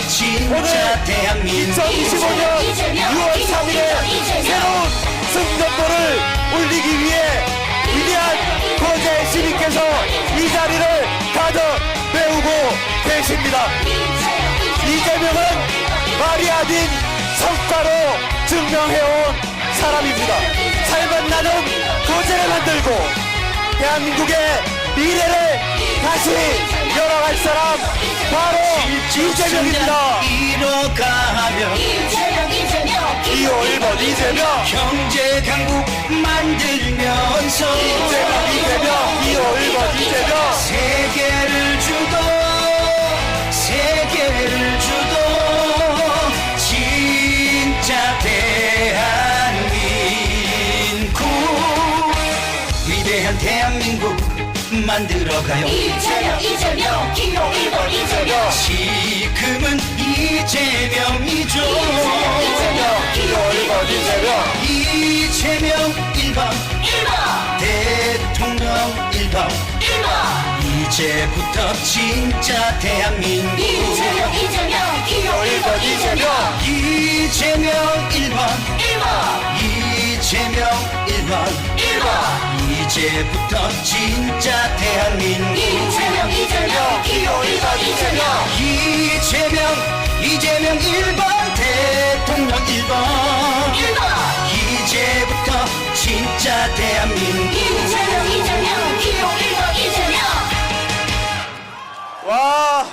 진짜 대한민국 2025년 6월 3일에 새로운 승전보를 울리기 위해 위대한 거제 시민께서 이 자리를 가득 메우고 계십니다. 이재명은 말이 아닌 성과로 증명해온 사람입니다. 삶은 나는 거제를 만들고 대한민국의 미래를 다시 열어갈 사람 바로 이재명입니다. 이뤄가며 이재명 이재명 2호 1번 이재명 경제 강국 만들면서 이재명 2호 1번 이재명 세계를 주도 진짜 대한민국 위대한 대한민국 만들어가요. 이재명 이재명 기호 1번 이재명 지금은 이재명이죠. 이재명 기호 1번 이재명 1번 1번 대통령 1번 1번 이제부터 진짜 대한민국 이재명 기호 1번 이재명 이재명 1번 1번 이재명 1번 1번 이제부터 진짜 대한민국 이재명 기호 1번 이재명 이재명 1번 대통령 1번 1번 이제부터 진짜 대한민국 이재명 기호 1번 이재명 와,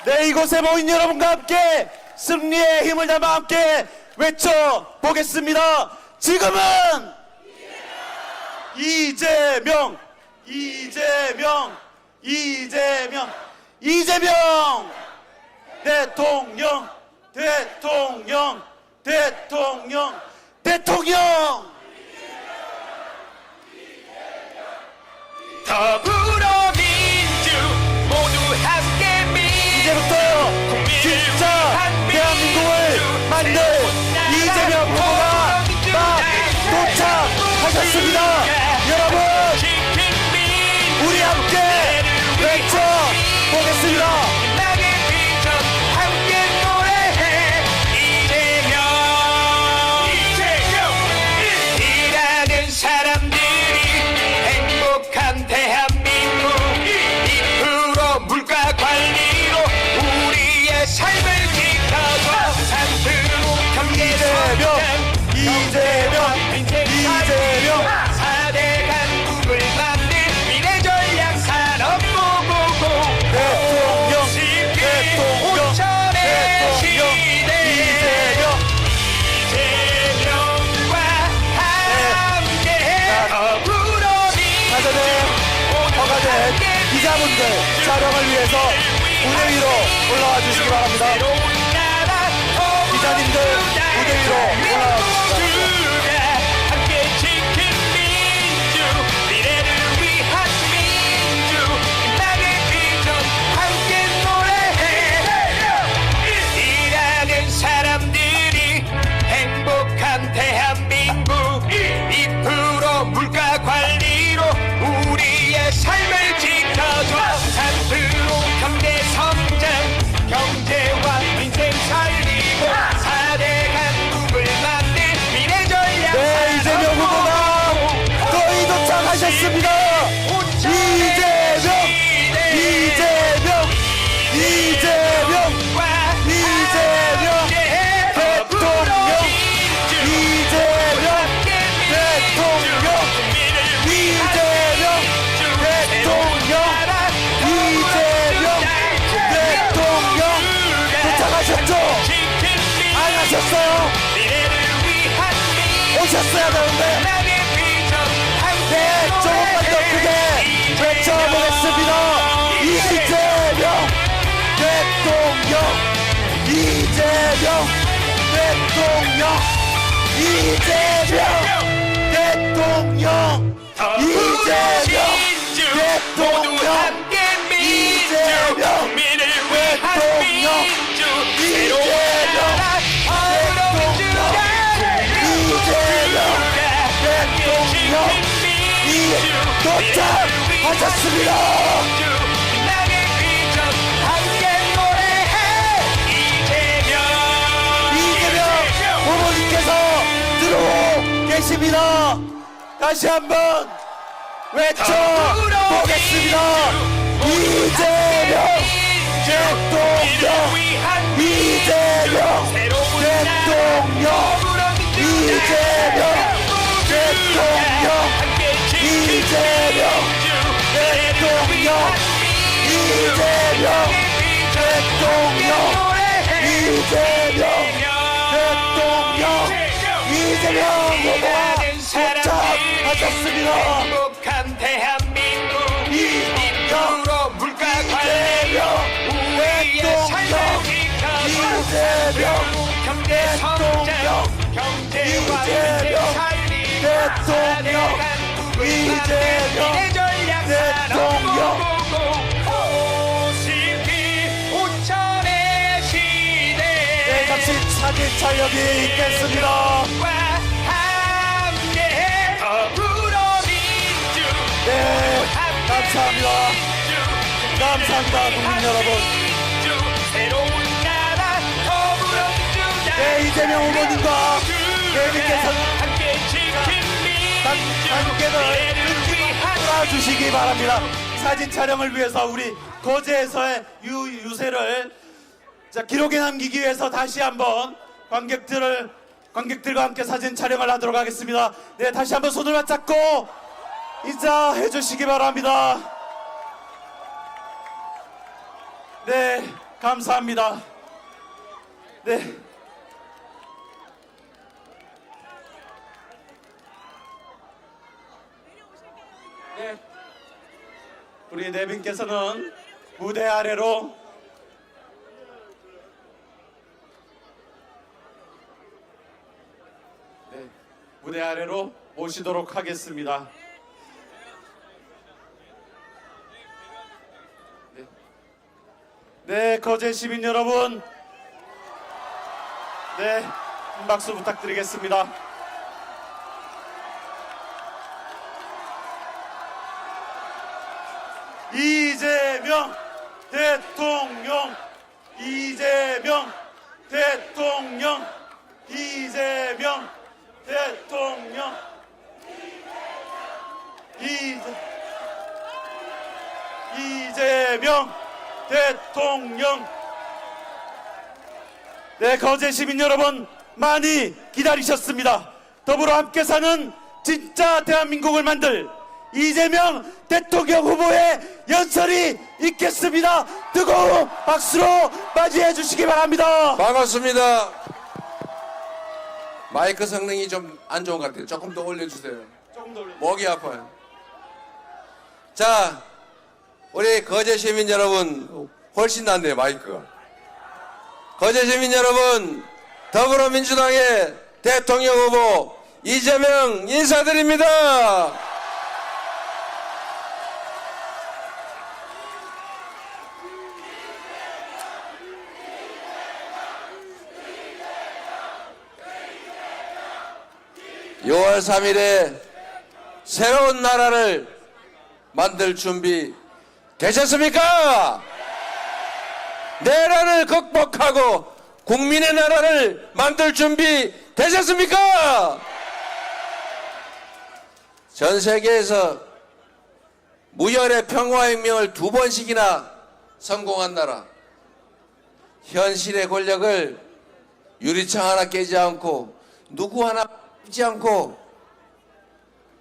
네, 이곳에 모인 여러분과 함께 승리의 힘을 담아 함께 외쳐보겠습니다. 지금은 이재명, 이재명, 이재명, 이재명 대통령, 대통령, 대통령, 대통령. 더불어민주 모두 함께 이제부터 진짜 대한민국을 만들 이재명 후보가 막 도착하셨습니다. 여러분, 우리 함께 외쳐보겠습니다. 일하는 사람들이 행복한 대한민국 2% 물가 관리로 우리의 삶을 지켜줘 산으로 경제 성장 이재명, 이재명. 4대 강국을 만든 미래 전략 산업 고고고 대통령, 대통령, 대통령, 이재명. 이재명과 함께 더불어민주 사전에 허가된 기자분들 촬영을 위해서 무대 위로 올라와 주시기 바랍니다. 기자님들 무대 위로 올라와 주시기 바랍니다. 함께 지킨 민주 미래를 위한 민주 희망의 비전 함께 노래해 일하는 사람들이 행복한 대한민국 2% 물가 관리로 우리의 삶을 지켜줘 산으로 경제 성장 경제와 민생 살리고 4대 강국을 만든 미래 전략 네, 이재명 후보가 거의 도착하셨습니다. 이재명, 이재명, 이재명, 이재명, 대통령, 이재명, 대통령, 이재명, 대통령, 이재명, 대통령. 도착하셨죠? 안 하셨어요? 오셨어야 되는데. 네, 조금만 더 크게 외쳐보겠습니다. 이재명 대통령, 이재명 대통령, 이재명 대통령, 이재명 대통령, 이재명 대통령, 도착하셨습니다. 이재명 후보님께서 들어오고 계십니다. 다시 한번 외쳐보겠습니다. 이재명 대통령, 이재명 대통령, 이재명 대통령, 이재명 이재명 대통령 후보가 도착하셨습니다. 행복한 대한민국 이재명 물가 관리 우리의 삶을 지켜줘 경제 성장 경제와 살리 대통령 이재명 대통령 OCP 5천의 시대 잠시 사진 촬영이 있겠습니다. 함께 더불어 민주 네, 감사합니다. 감사합니다, 국민 여러분. 새로운 나라 더불어민주당 네, 이재명 후보님과 내님께서는 함께 지킨 함께는 주시기 바랍니다. 사진 촬영을 위해서 우리 거제에서의 유세를 기록에 남기기 위해서 다시 한번 관객들과 함께 사진 촬영을 하도록 하겠습니다. 네, 다시 한번 손을 맞잡고 인사해 주시기 바랍니다. 네, 감사합니다. 네. 우리 내빈께서는 무대 아래로 무대 아래로 모시도록 하겠습니다. 네, 거제 시민 여러분, 네, 한 박수 부탁드리겠습니다. 이재명 대통령, 이재명 대통령, 이재명 대통령, 이재명 대통령. 네, 거제 시민 여러분, 많이 기다리셨습니다. 더불어 함께 사는 진짜 대한민국을 만들 이재명 대통령 후보의 연설이 있겠습니다. 뜨거운 박수로 맞이해 주시기 바랍니다. 반갑습니다. 마이크 성능이 좀 안 좋은 것 같아요. 조금 더 올려주세요. 목이 아파요. 자, 우리 거제 시민 여러분, 훨씬 낫네요, 마이크가. 거제 시민 여러분, 더불어민주당의 대통령 후보 이재명 인사드립니다. (6월 3일에) 새로운 나라를 만들 준비 되셨습니까? 내란을 극복하고 국민의 나라를 만들 준비 되셨습니까? 전 세계에서 무혈의 평화혁명을 2번씩이나 성공한 나라, 현실의 권력을 유리창 하나 깨지 않고 누구 하나 지 않고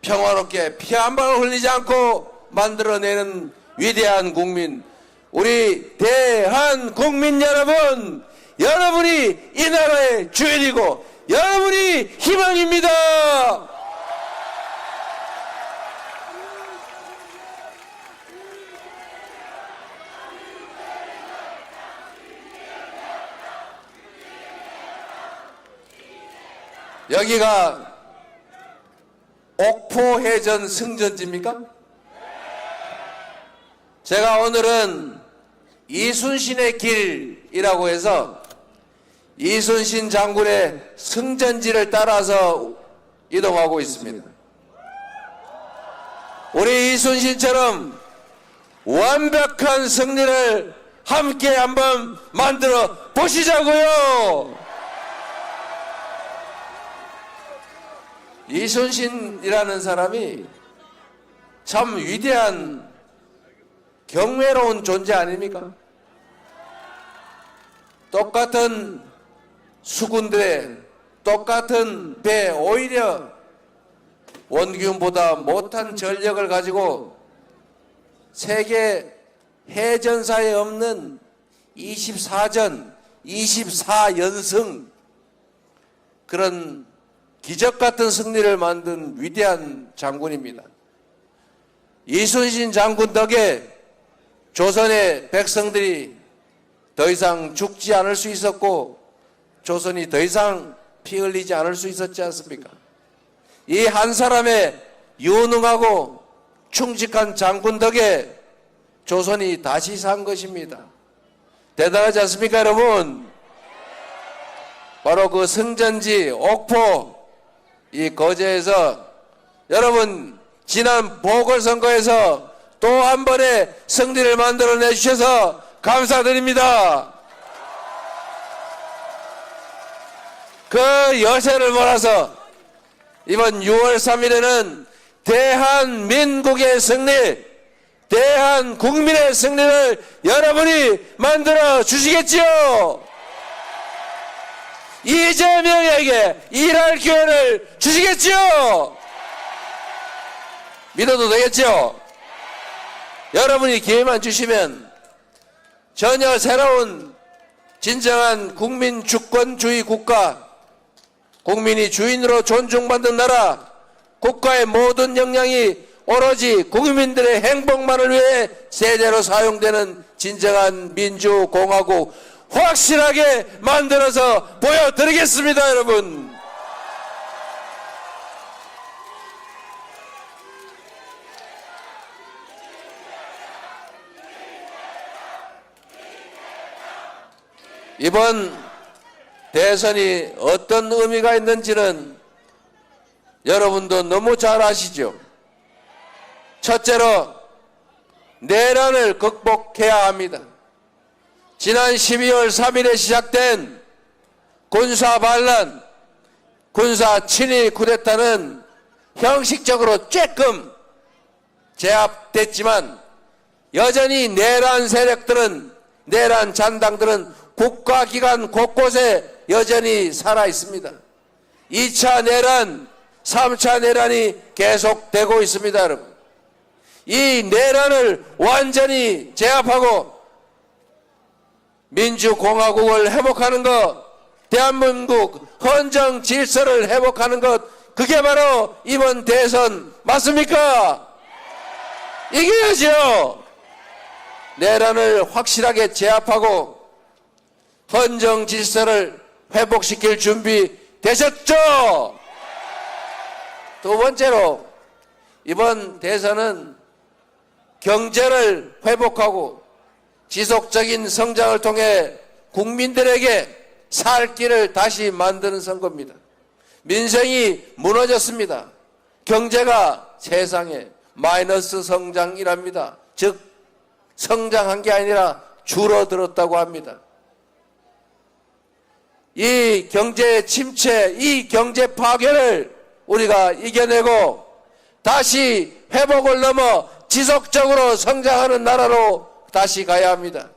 평화롭게 피 한 방울 흘리지 않고 만들어내는 위대한 국민, 우리 대한 국민 여러분, 여러분이 이 나라의 주인이고 여러분이 희망입니다. 여기가 옥포해전 승전지입니까? 제가 오늘은 이순신의 길이라고 해서 이순신 장군의 승전지를 따라서 이동하고 있습니다. 우리 이순신처럼 완벽한 승리를 함께 한번 만들어 보시자고요. 이순신이라는 사람이 참 위대한 경외로운 존재 아닙니까? 똑같은 수군들의 똑같은 배, 오히려 원균보다 못한 전력을 가지고 세계 해전사에 없는 24전, 24연승 그런 기적 같은 승리를 만든 위대한 장군입니다. 이순신 장군 덕에 조선의 백성들이 더 이상 죽지 않을 수 있었고 조선이 더 이상 피 흘리지 않을 수 있었지 않습니까? 이 한 사람의 유능하고 충직한 장군 덕에 조선이 다시 산 것입니다. 대단하지 않습니까, 여러분? 바로 그 승전지 옥포 이 거제에서 여러분 지난 보궐선거에서 또 한 번의 승리를 만들어내 주셔서 감사드립니다. 그 여세를 몰아서 이번 6월 3일에는 대한민국의 승리, 대한국민의 승리를 여러분이 만들어 주시겠지요? 이재명에게 일할 기회를 주시겠지요? 믿어도 되겠죠? 여러분이 기회만 주시면 전혀 새로운 진정한 국민 주권주의 국가, 국민이 주인으로 존중받는 나라, 국가의 모든 역량이 오로지 국민들의 행복만을 위해 제대로 사용되는 진정한 민주공화국 확실하게 만들어서 보여드리겠습니다, 여러분. 이번 대선이 어떤 의미가 있는지는 여러분도 너무 잘 아시죠? 첫째로 내란을 극복해야 합니다. 지난 12월 3일에 시작된 군사 반란, 군사 친위 쿠데타는 형식적으로 쬐끔 제압됐지만 여전히 내란 세력들은, 내란 잔당들은 국가기관 곳곳에 여전히 살아 있습니다. 2차 내란, 3차 내란이 계속되고 있습니다, 여러분. 이 내란을 완전히 제압하고 민주공화국을 회복하는 것, 대한민국 헌정 질서를 회복하는 것, 그게 바로 이번 대선 맞습니까? 이겨야죠. 내란을 확실하게 제압하고 헌정 질서를 회복시킬 준비 되셨죠? 두 번째로 이번 대선은 경제를 회복하고 지속적인 성장을 통해 국민들에게 살 길을 다시 만드는 선거입니다. 민생이 무너졌습니다. 경제가 세상에 마이너스 성장이랍니다. 즉 성장한 게 아니라 줄어들었다고 합니다. 이 경제 침체, 이 경제 파괴를 우리가 이겨내고 다시 회복을 넘어 지속적으로 성장하는 나라로 다시 가야 합니다.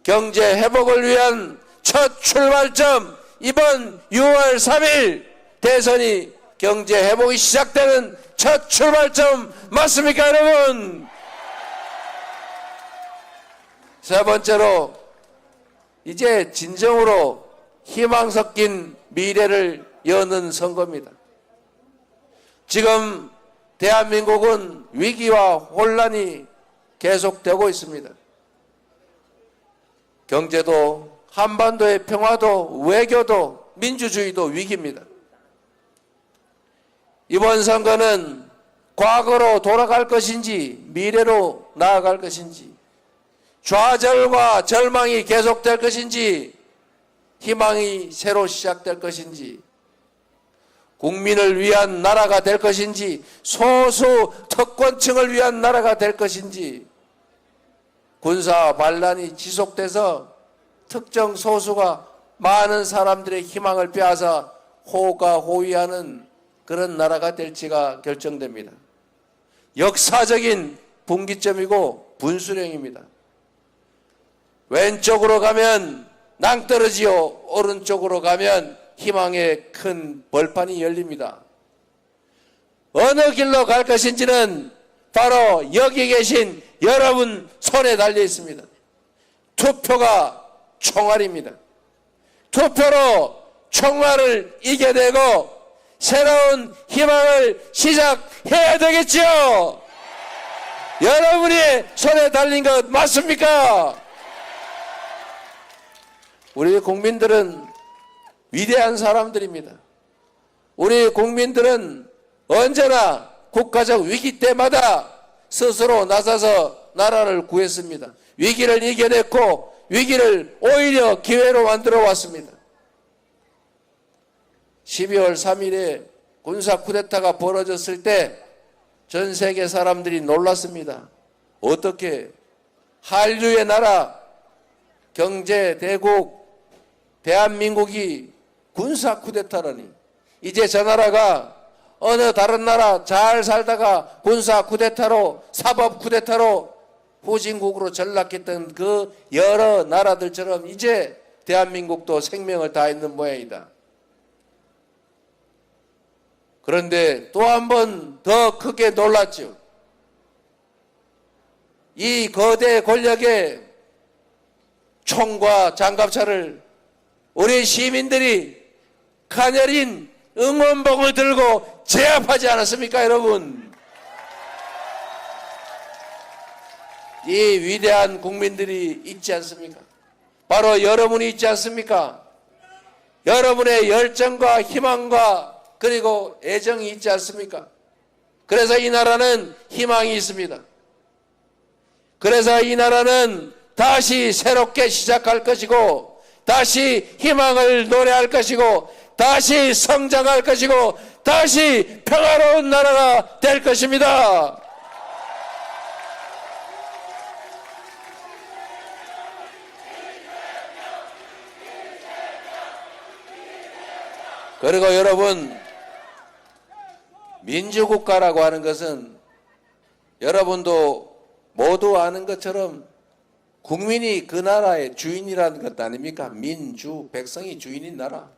경제 회복을 위한 첫 출발점, 이번 6월 3일 대선이 경제 회복이 시작되는 첫 출발점 맞습니까, 여러분? 세 번째로 이제 진정으로 희망 섞인 미래를 여는 선거입니다. 지금 대한민국은 위기와 혼란이 계속되고 있습니다. 경제도, 한반도의 평화도, 외교도, 민주주의도 위기입니다. 이번 선거는 과거로 돌아갈 것인지 미래로 나아갈 것인지, 좌절과 절망이 계속될 것인지 희망이 새로 시작될 것인지, 국민을 위한 나라가 될 것인지, 소수 특권층을 위한 나라가 될 것인지, 군사 반란이 지속돼서 특정 소수가 많은 사람들의 희망을 빼앗아 호가호위하는 그런 나라가 될지가 결정됩니다. 역사적인 분기점이고 분수령입니다. 왼쪽으로 가면 낭떠러지요, 오른쪽으로 가면 희망의 큰 벌판이 열립니다. 어느 길로 갈 것인지는 바로 여기 계신 여러분 손에 달려 있습니다. 투표가 총알입니다. 투표로 총알을 이겨내고 새로운 희망을 시작해야 되겠죠. 여러분이 손에 달린 것 맞습니까? 우리 국민들은 위대한 사람들입니다. 우리 국민들은 언제나 국가적 위기 때마다 스스로 나서서 나라를 구했습니다. 위기를 이겨냈고 위기를 오히려 기회로 만들어 왔습니다. 12월 3일에 군사 쿠데타가 벌어졌을 때 전 세계 사람들이 놀랐습니다. 어떻게 한류의 나라, 경제 대국 대한민국이 군사 쿠데타라니. 이제 저 나라가 어느 다른 나라 잘 살다가 군사 쿠데타로 사법 쿠데타로 후진국으로 전락했던 그 여러 나라들처럼 이제 대한민국도 생명을 다했는 모양이다. 그런데 또 한 번 더 크게 놀랐죠. 이 거대 권력의 총과 장갑차를 우리 시민들이 가녀린 응원봉을 들고 제압하지 않았습니까, 여러분? 이 위대한 국민들이 있지 않습니까? 바로 여러분이 있지 않습니까? 여러분의 열정과 희망과 그리고 애정이 있지 않습니까? 그래서 이 나라는 희망이 있습니다. 그래서 이 나라는 다시 새롭게 시작할 것이고 다시 희망을 노래할 것이고 다시 성장할 것이고 다시 평화로운 나라가 될 것입니다. 그리고 여러분, 민주국가라고 하는 것은 여러분도 모두 아는 것처럼 국민이 그 나라의 주인이라는 것 아닙니까? 민주, 백성이 주인인 나라.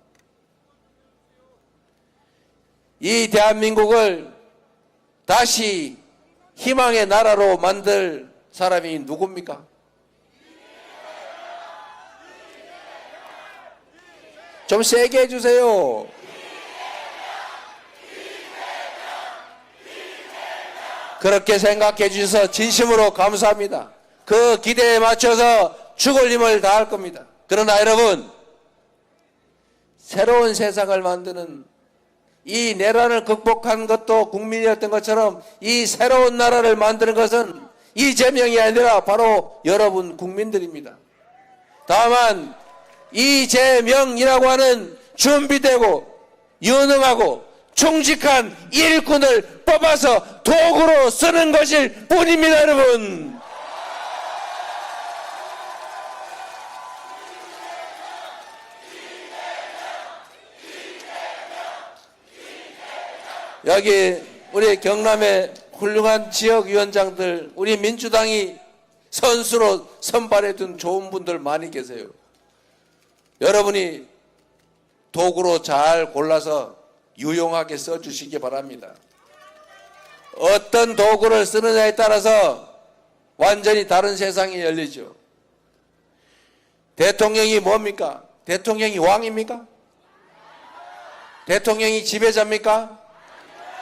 이 대한민국을 다시 희망의 나라로 만들 사람이 누굽니까? 좀 세게 해주세요. 그렇게 생각해 주셔서 진심으로 감사합니다. 그 기대에 맞춰서 죽을 힘을 다할 겁니다. 그러나 여러분, 새로운 세상을 만드는 이 내란을 극복한 것도 국민이었던 것처럼 이 새로운 나라를 만드는 것은 이재명이 아니라 바로 여러분 국민들입니다. 다만 이재명이라고 하는 준비되고 유능하고 충직한 일꾼을 뽑아서 도구로 쓰는 것일 뿐입니다, 여러분. 여기 우리 경남의 훌륭한 지역위원장들, 우리 민주당이 선수로 선발해둔 좋은 분들 많이 계세요. 여러분이 도구로 잘 골라서 유용하게 써주시기 바랍니다. 어떤 도구를 쓰느냐에 따라서 완전히 다른 세상이 열리죠. 대통령이 뭡니까? 대통령이 왕입니까? 대통령이 지배자입니까?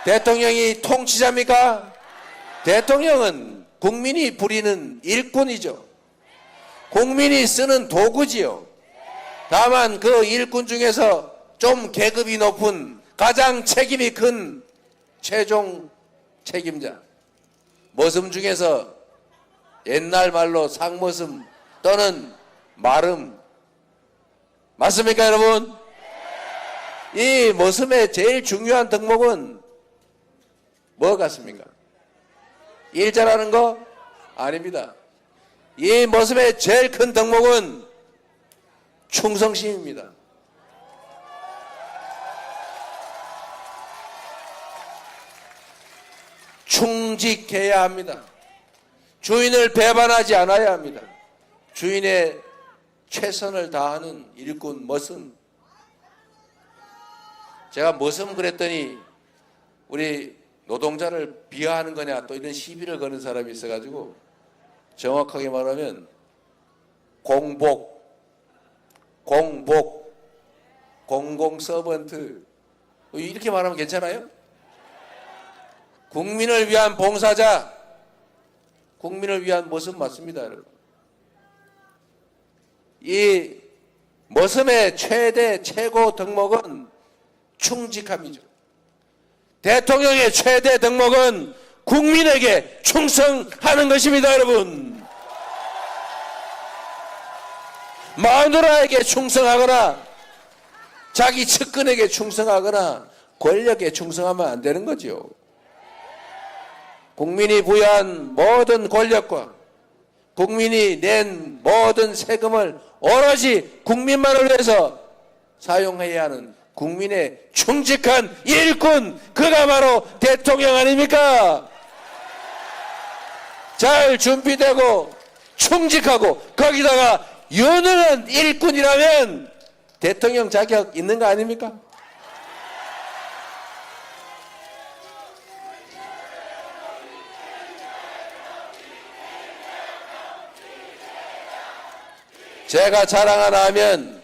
대통령이 통치자입니까? 대통령은 국민이 부리는 일꾼이죠. 국민이 쓰는 도구지요. 다만 그 일꾼 중에서 좀 계급이 높은 가장 책임이 큰 최종 책임자, 머슴 중에서 옛날 말로 상머슴 또는 마름, 맞습니까, 여러분? 이 머슴의 제일 중요한 덕목은 뭐 같습니까? 일 잘하는 거? 아닙니다. 이 머슴의 제일 큰 덕목은 충성심입니다. 충직해야 합니다. 주인을 배반하지 않아야 합니다. 주인의 최선을 다하는 일꾼 머슴. 제가 머슴 그랬더니 우리 노동자를 비하하는 거냐 또 이런 시비를 거는 사람이 있어가지고 정확하게 말하면 공공 서번트 이렇게 말하면 괜찮아요? 국민을 위한 봉사자, 국민을 위한 모습 맞습니다, 여러분. 이 모습의 최고 덕목은 충직함이죠. 대통령의 최대 덕목은 국민에게 충성하는 것입니다, 여러분. 마누라에게 충성하거나 자기 측근에게 충성하거나 권력에 충성하면 안 되는 거죠. 국민이 부여한 모든 권력과 국민이 낸 모든 세금을 오로지 국민만을 위해서 사용해야 하는 국민의 충직한 일꾼, 그가 바로 대통령 아닙니까? 잘 준비되고 충직하고 거기다가 유능한 일꾼이라면 대통령 자격 있는 거 아닙니까? 제가 자랑 하나 하면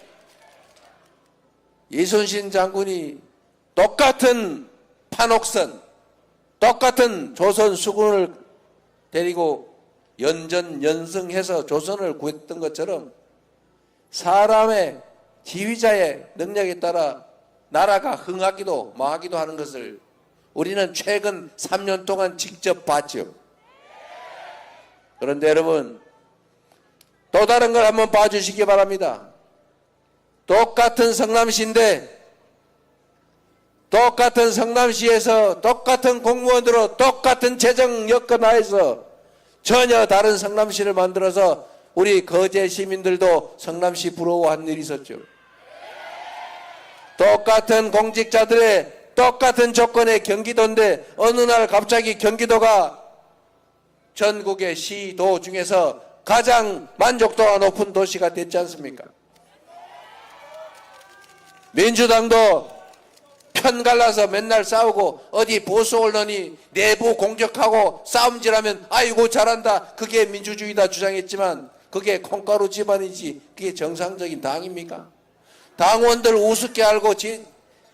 이순신 장군이 똑같은 판옥선, 똑같은 조선 수군을 데리고 연전연승해서 조선을 구했던 것처럼 사람의 지휘자의 능력에 따라 나라가 흥하기도 망하기도 하는 것을 우리는 최근 3년 동안 직접 봤죠. 그런데 여러분, 또 다른 걸 한번 봐주시기 바랍니다. 똑같은 성남시인데 똑같은 성남시에서 똑같은 공무원으로 똑같은 재정 여건 하에서 전혀 다른 성남시를 만들어서 우리 거제 시민들도 성남시 부러워한 일이 있었죠. 똑같은 공직자들의 똑같은 조건의 경기도인데 어느 날 갑자기 경기도가 전국의 시도 중에서 가장 만족도가 높은 도시가 됐지 않습니까? 민주당도 편 갈라서 맨날 싸우고 어디 보수 언론이 내부 공격하고 싸움질하면 아이고 잘한다, 그게 민주주의다 주장했지만 그게 콩가루 집안이지 그게 정상적인 당입니까? 당원들 우습게 알고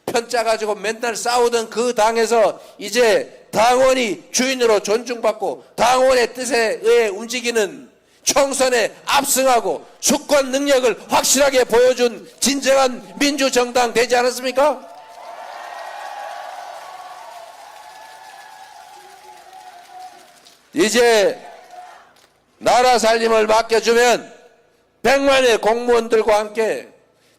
편 짜가지고 맨날 싸우던 그 당에서 이제 당원이 주인으로 존중받고 당원의 뜻에 의해 움직이는 총선에 압승하고 수권 능력을 확실하게 보여준 진정한 민주정당 되지 않았습니까? 이제 나라 살림을 맡겨주면 100만의 공무원들과 함께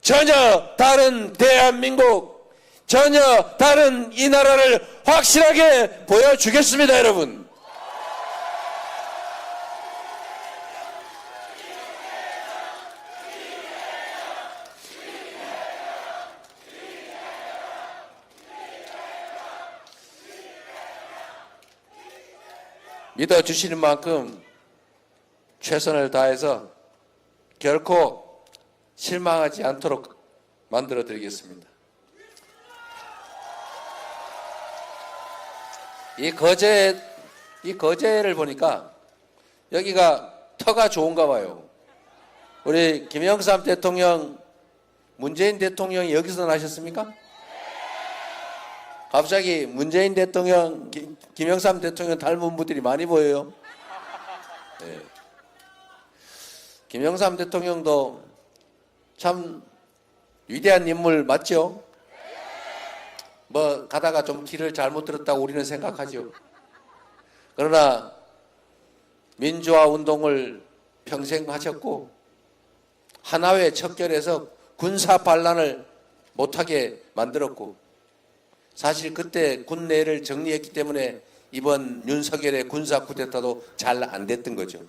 전혀 다른 대한민국, 전혀 다른 이 나라를 확실하게 보여주겠습니다, 여러분. 믿어주시는 만큼 최선을 다해서 결코 실망하지 않도록 만들어 드리겠습니다. 이 거제를 보니까 여기가 터가 좋은가 봐요. 우리 김영삼 대통령, 문재인 대통령이 여기서 나셨습니까? 갑자기 문재인 대통령, 김영삼 대통령 닮은 분들이 많이 보여요. 네. 김영삼 대통령도 참 위대한 인물 맞죠? 뭐 가다가 좀 길을 잘못 들었다고 우리는 생각하죠. 그러나 민주화 운동을 평생 하셨고 하나회 척결해서 군사 반란을 못하게 만들었고 사실 그때 군내를 정리했기 때문에 이번 윤석열의 군사 쿠데타도 잘 안 됐던 거죠.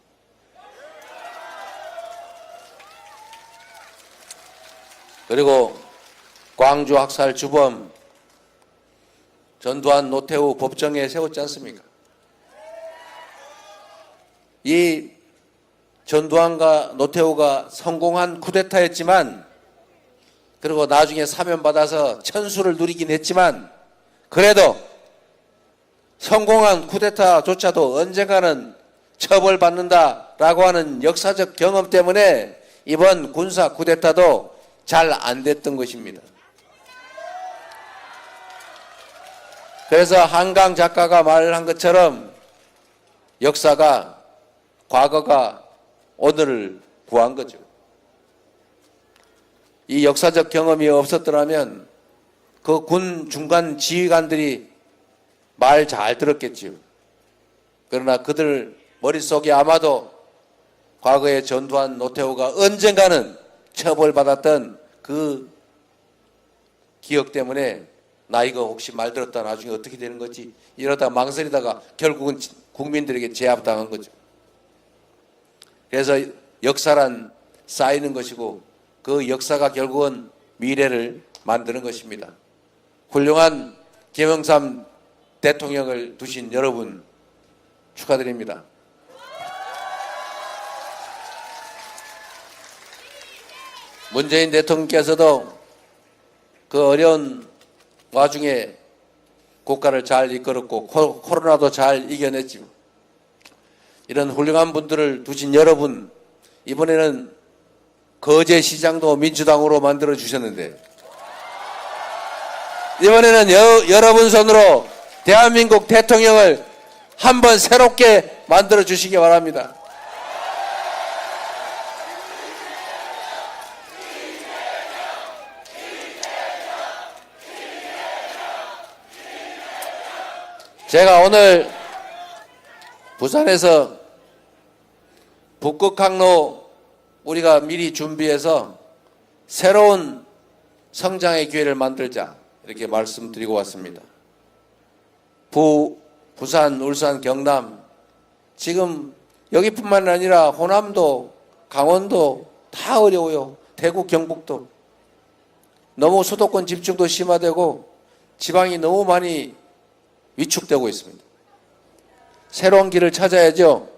그리고 광주 학살 주범 전두환, 노태우 법정에 세웠지 않습니까? 이 전두환과 노태우가 성공한 쿠데타였지만 그리고 나중에 사면받아서 천수를 누리긴 했지만 그래도 성공한 쿠데타조차도 언젠가는 처벌받는다라고 하는 역사적 경험 때문에 이번 군사 쿠데타도 잘 안 됐던 것입니다. 그래서 한강 작가가 말한 것처럼 역사가 과거가 오늘을 구한 거죠. 이 역사적 경험이 없었더라면 그 군 중간 지휘관들이 말 잘 들었겠지요. 그러나 그들 머릿속에 아마도 과거에 전두환 노태우가 언젠가는 처벌받았던 그 기억 때문에 나 이거 혹시 말 들었다 나중에 어떻게 되는 거지 이러다 망설이다가 결국은 국민들에게 제압당한 거죠. 그래서 역사란 쌓이는 것이고 그 역사가 결국은 미래를 만드는 것입니다. 훌륭한 김영삼 대통령을 두신 여러분 축하드립니다. 문재인 대통령께서도 그 어려운 와중에 국가를 잘 이끌었고 코로나도 잘 이겨냈지만 이런 훌륭한 분들을 두신 여러분 이번에는 거제시장도 민주당으로 만들어 주셨는데 이번에는 여러분 손으로 대한민국 대통령을 한번 새롭게 만들어 주시기 바랍니다. 제가 오늘 부산에서 북극항로 우리가 미리 준비해서 새로운 성장의 기회를 만들자 이렇게 말씀드리고 왔습니다. 부산, 울산, 경남 지금 여기뿐만 아니라 호남도 강원도 다 어려워요. 대구, 경북도 너무 수도권 집중도 심화되고 지방이 너무 많이 위축되고 있습니다. 새로운 길을 찾아야죠.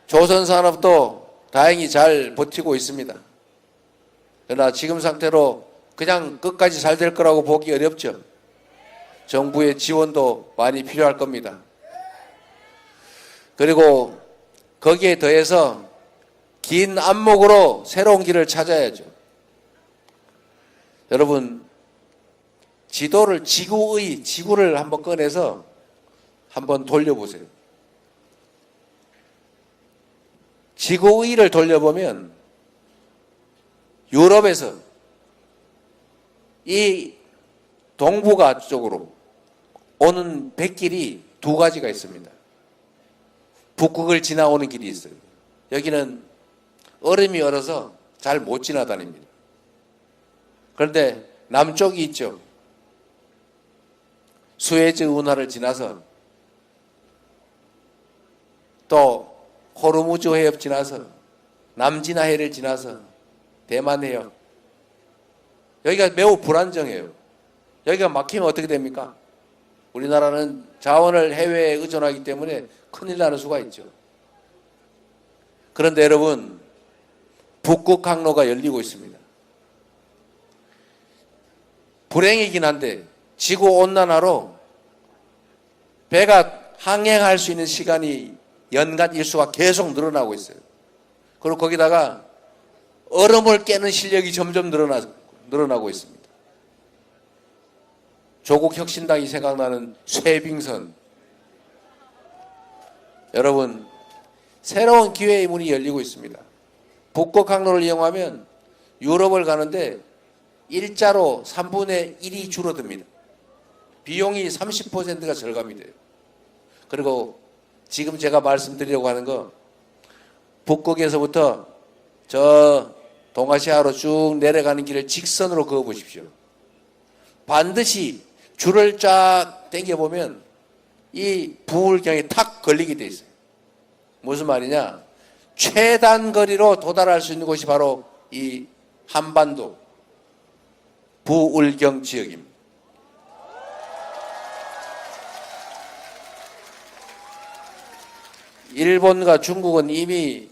조선산업도 다행히 잘 버티고 있습니다. 그러나 지금 상태로 그냥 끝까지 잘 될 거라고 보기 어렵죠. 정부의 지원도 많이 필요할 겁니다. 그리고 거기에 더해서 긴 안목으로 새로운 길을 찾아야죠. 여러분 지도를 지구를 한번 꺼내서 한번 돌려보세요. 지구의를 돌려보면 유럽에서 이 동북아 쪽으로 오는 백길이 두 가지가 있습니다. 북극을 지나오는 길이 있어요. 여기는 얼음이 얼어서 잘 못 지나다닙니다. 그런데 남쪽이 있죠. 수에즈 운하를 지나서 또 호르무즈 해협 지나서 남진해를 지나서 대만 해협 여기가 매우 불안정해요. 여기가 막히면 어떻게 됩니까? 우리나라는 자원을 해외에 의존하기 때문에 큰일 나는 수가 있죠. 그런데 여러분 북극항로가 열리고 있습니다. 불행이긴 한데 지구온난화로 배가 항행할 수 있는 시간이 연간 일수가 계속 늘어나고 있어요. 그리고 거기다가 얼음을 깨는 실력이 점점 늘어나고 있습니다. 조국 혁신당이 생각나는 쇠빙선. 여러분 새로운 기회의 문이 열리고 있습니다. 북극항로를 이용하면 유럽을 가는데 일자로 3분의 1이 줄어듭니다. 비용이 30%가 절감이 돼요. 그리고 지금 제가 말씀드리려고 하는 거 북극에서부터 저 동아시아로 쭉 내려가는 길을 직선으로 그어 보십시오. 반드시 줄을 쫙 당겨보면 이 부울경에 탁 걸리게 돼 있어요. 무슨 말이냐? 최단 거리로 도달할 수 있는 곳이 바로 이 한반도 부울경 지역입니다. 일본과 중국은 이미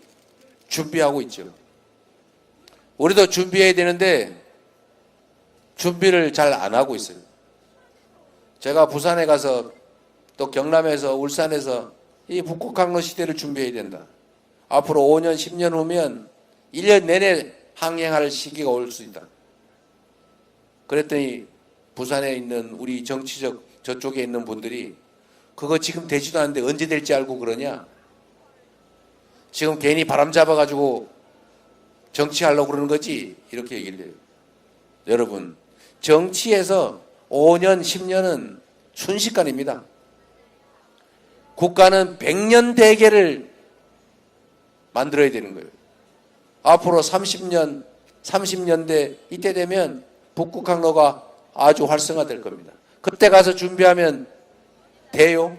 준비하고 있죠. 우리도 준비해야 되는데 준비를 잘 안 하고 있어요. 제가 부산에 가서 또 경남에서 울산에서 이 북극 항로 시대를 준비해야 된다. 앞으로 5년, 10년 후면 1년 내내 항행할 시기가 올 수 있다. 그랬더니 부산에 있는 우리 정치적 저쪽에 있는 분들이 그거 지금 되지도 않는데 언제 될지 알고 그러냐? 지금 괜히 바람 잡아가지고 정치하려고 그러는 거지? 이렇게 얘기를 해요. 여러분, 정치에서 5년, 10년은 순식간입니다. 국가는 100년 대계를 만들어야 되는 거예요. 앞으로 30년, 30년대 이때 되면 북극 항로가 아주 활성화될 겁니다. 그때 가서 준비하면 돼요?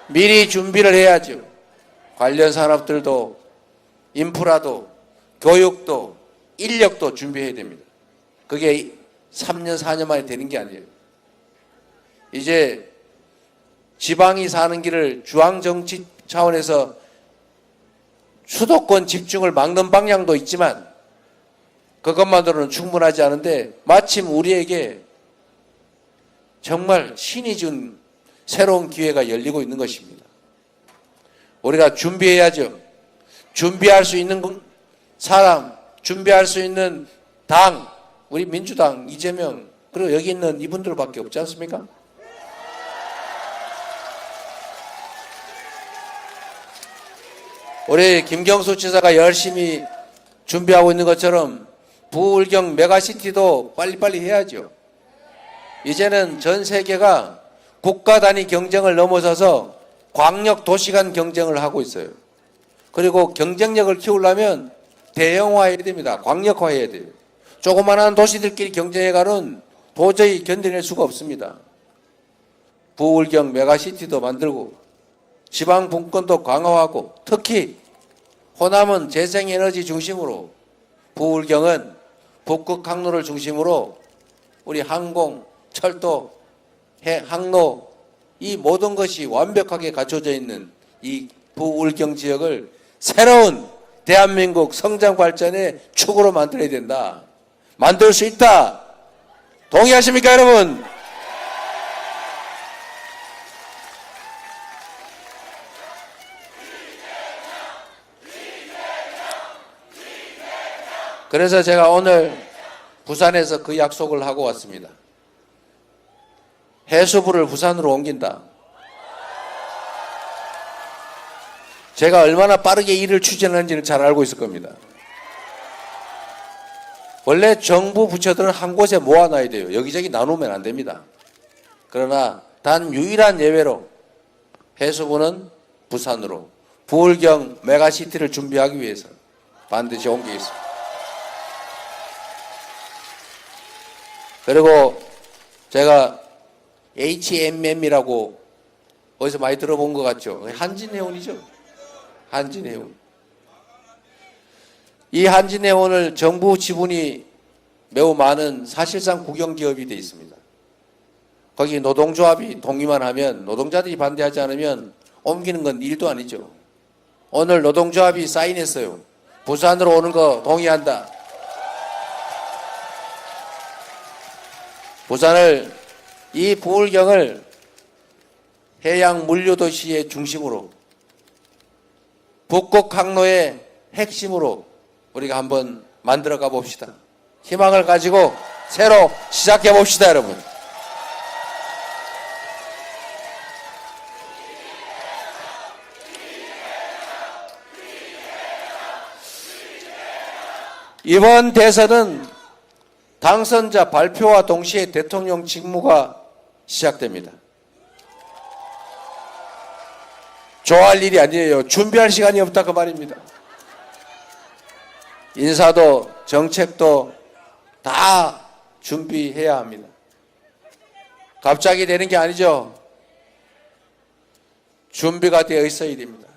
미리 준비를 해야죠. 관련 산업들도 인프라도 교육도 인력도 준비해야 됩니다. 그게 3년, 4년 만에 되는 게 아니에요. 이제 지방이 사는 길을 중앙정치 차원에서 수도권 집중을 막는 방향도 있지만 그것만으로는 충분하지 않은데 마침 우리에게 정말 신이 준 새로운 기회가 열리고 있는 것입니다. 우리가 준비해야죠. 준비할 수 있는 사람, 준비할 수 있는 당, 우리 민주당, 이재명, 그리고 여기 있는 이분들밖에 없지 않습니까? 우리 김경수 지사가 열심히 준비하고 있는 것처럼 부울경 메가시티도 빨리빨리 해야죠. 이제는 전 세계가 국가 단위 경쟁을 넘어서서 광역 도시 간 경쟁을 하고 있어요. 그리고 경쟁력을 키우려면 대형화해야 됩니다. 광역화해야 돼요. 조그마한 도시들끼리 경쟁해가는 도저히 견뎌낼 수가 없습니다. 부울경 메가시티도 만들고 지방 분권도 강화하고 특히 호남은 재생에너지 중심으로 부울경은 북극 항로를 중심으로 우리 항공, 철도, 항로 이 모든 것이 완벽하게 갖춰져 있는 이 부울경 지역을 새로운 대한민국 성장 발전의 축으로 만들어야 된다. 만들 수 있다. 동의하십니까, 여러분? 그래서 제가 오늘 부산에서 그 약속을 하고 왔습니다. 해수부를 부산으로 옮긴다. 제가 얼마나 빠르게 일을 추진하는지를 잘 알고 있을 겁니다. 원래 정부 부처들은 한 곳에 모아놔야 돼요. 여기저기 나누면 안 됩니다. 그러나 단 유일한 예외로 해수부는 부산으로 부울경 메가시티를 준비하기 위해서 반드시 옮기겠습니다. 그리고 제가 HMM이라고 어디서 많이 들어본 것 같죠? 한진해운이죠. 한진해운. 이 한진해운을 정부 지분이 매우 많은 사실상 국영기업이 되어 있습니다. 거기 노동조합이 동의만 하면 노동자들이 반대하지 않으면 옮기는 건 일도 아니죠. 오늘 노동조합이 사인했어요. 부산으로 오는 거 동의한다. 부산을 이 부울경을 해양 물류도시의 중심으로 북극 항로의 핵심으로 우리가 한번 만들어가 봅시다. 희망을 가지고 새로 시작해 봅시다, 여러분. 이번 대선은 당선자 발표와 동시에 대통령 직무가 시작됩니다. 좋아할 일이 아니에요. 준비할 시간이 없다 그 말입니다. 인사도 정책도 다 준비해야 합니다. 갑자기 되는 게 아니죠. 준비가 되어 있어야 됩니다.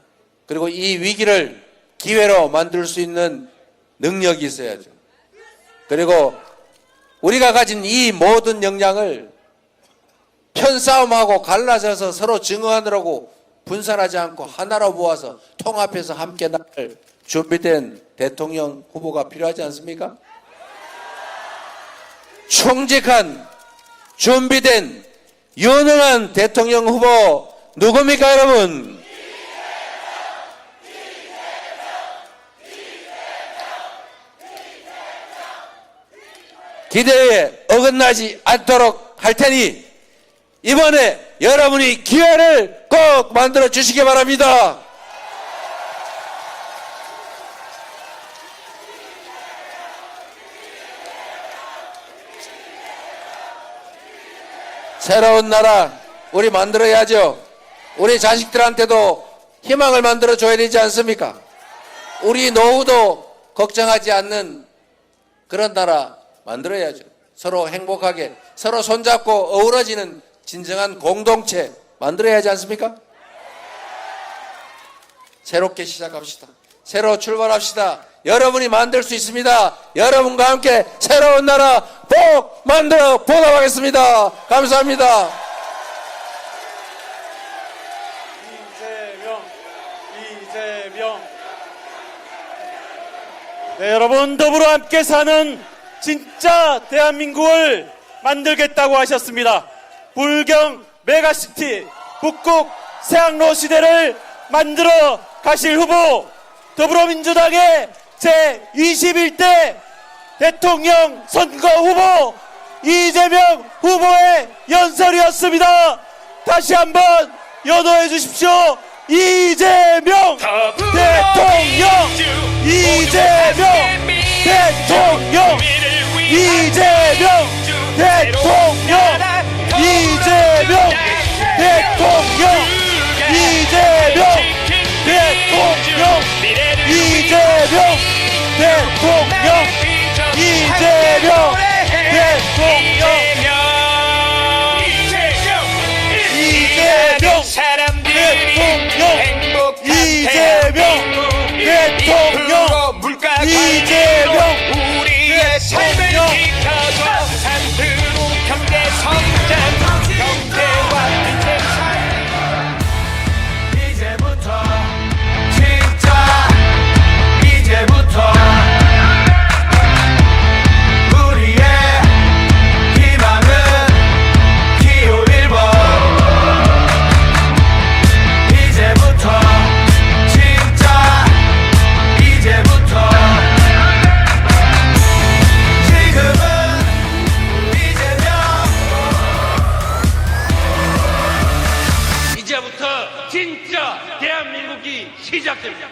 그리고 이 위기를 기회로 만들 수 있는 능력이 있어야죠. 그리고 우리가 가진 이 모든 역량을 편싸움하고 갈라져서 서로 증오하느라고 분산하지 않고 하나로 모아서 통합해서 함께 나갈 준비된 대통령 후보가 필요하지 않습니까? 충직한 준비된 유능한 대통령 후보 누굽니까 여러분? 기대에 어긋나지 않도록 할 테니 이번에 여러분이 기회를 꼭 만들어 주시기 바랍니다. 새로운 나라 우리 만들어야죠. 우리 자식들한테도 희망을 만들어 줘야 되지 않습니까? 우리 노후도 걱정하지 않는 그런 나라 만들어야죠. 서로 행복하게 서로 손잡고 어우러지는 진정한 공동체 만들어야 하지 않습니까? 새롭게 시작합시다. 새로 출발합시다. 여러분이 만들 수 있습니다. 여러분과 함께 새로운 나라 꼭 만들어 보도록 하겠습니다. 감사합니다. 이재명. 네, 여러분 더불어 함께 사는 진짜 대한민국을 만들겠다고 하셨습니다. 불경 메가시티 북극 새학로 시대를 만들어 가실 후보 더불어민주당의 제21대 대통령 선거 후보 이재명 후보의 연설이었습니다. 다시 한번 연호해 주십시오. 이재명 대통령, 이재명 대통령, 이재명 대통령, 이재명 대통령, 이재명 대통령, 이재명 대통령, 이재명 대통령, 이재명 사람들이 대통령, 행복한 이재명 대통령, 물가 이재명 우리의 삶을 대통령. 지켜줘 산으로 경제 성장 경제와 인생 이제부터 진짜 이제부터 우리의 희망은 기호 1번 이제부터 진짜 이제부터 지금은 이재명 이제부터 진짜 대한민국이 시작됩니다.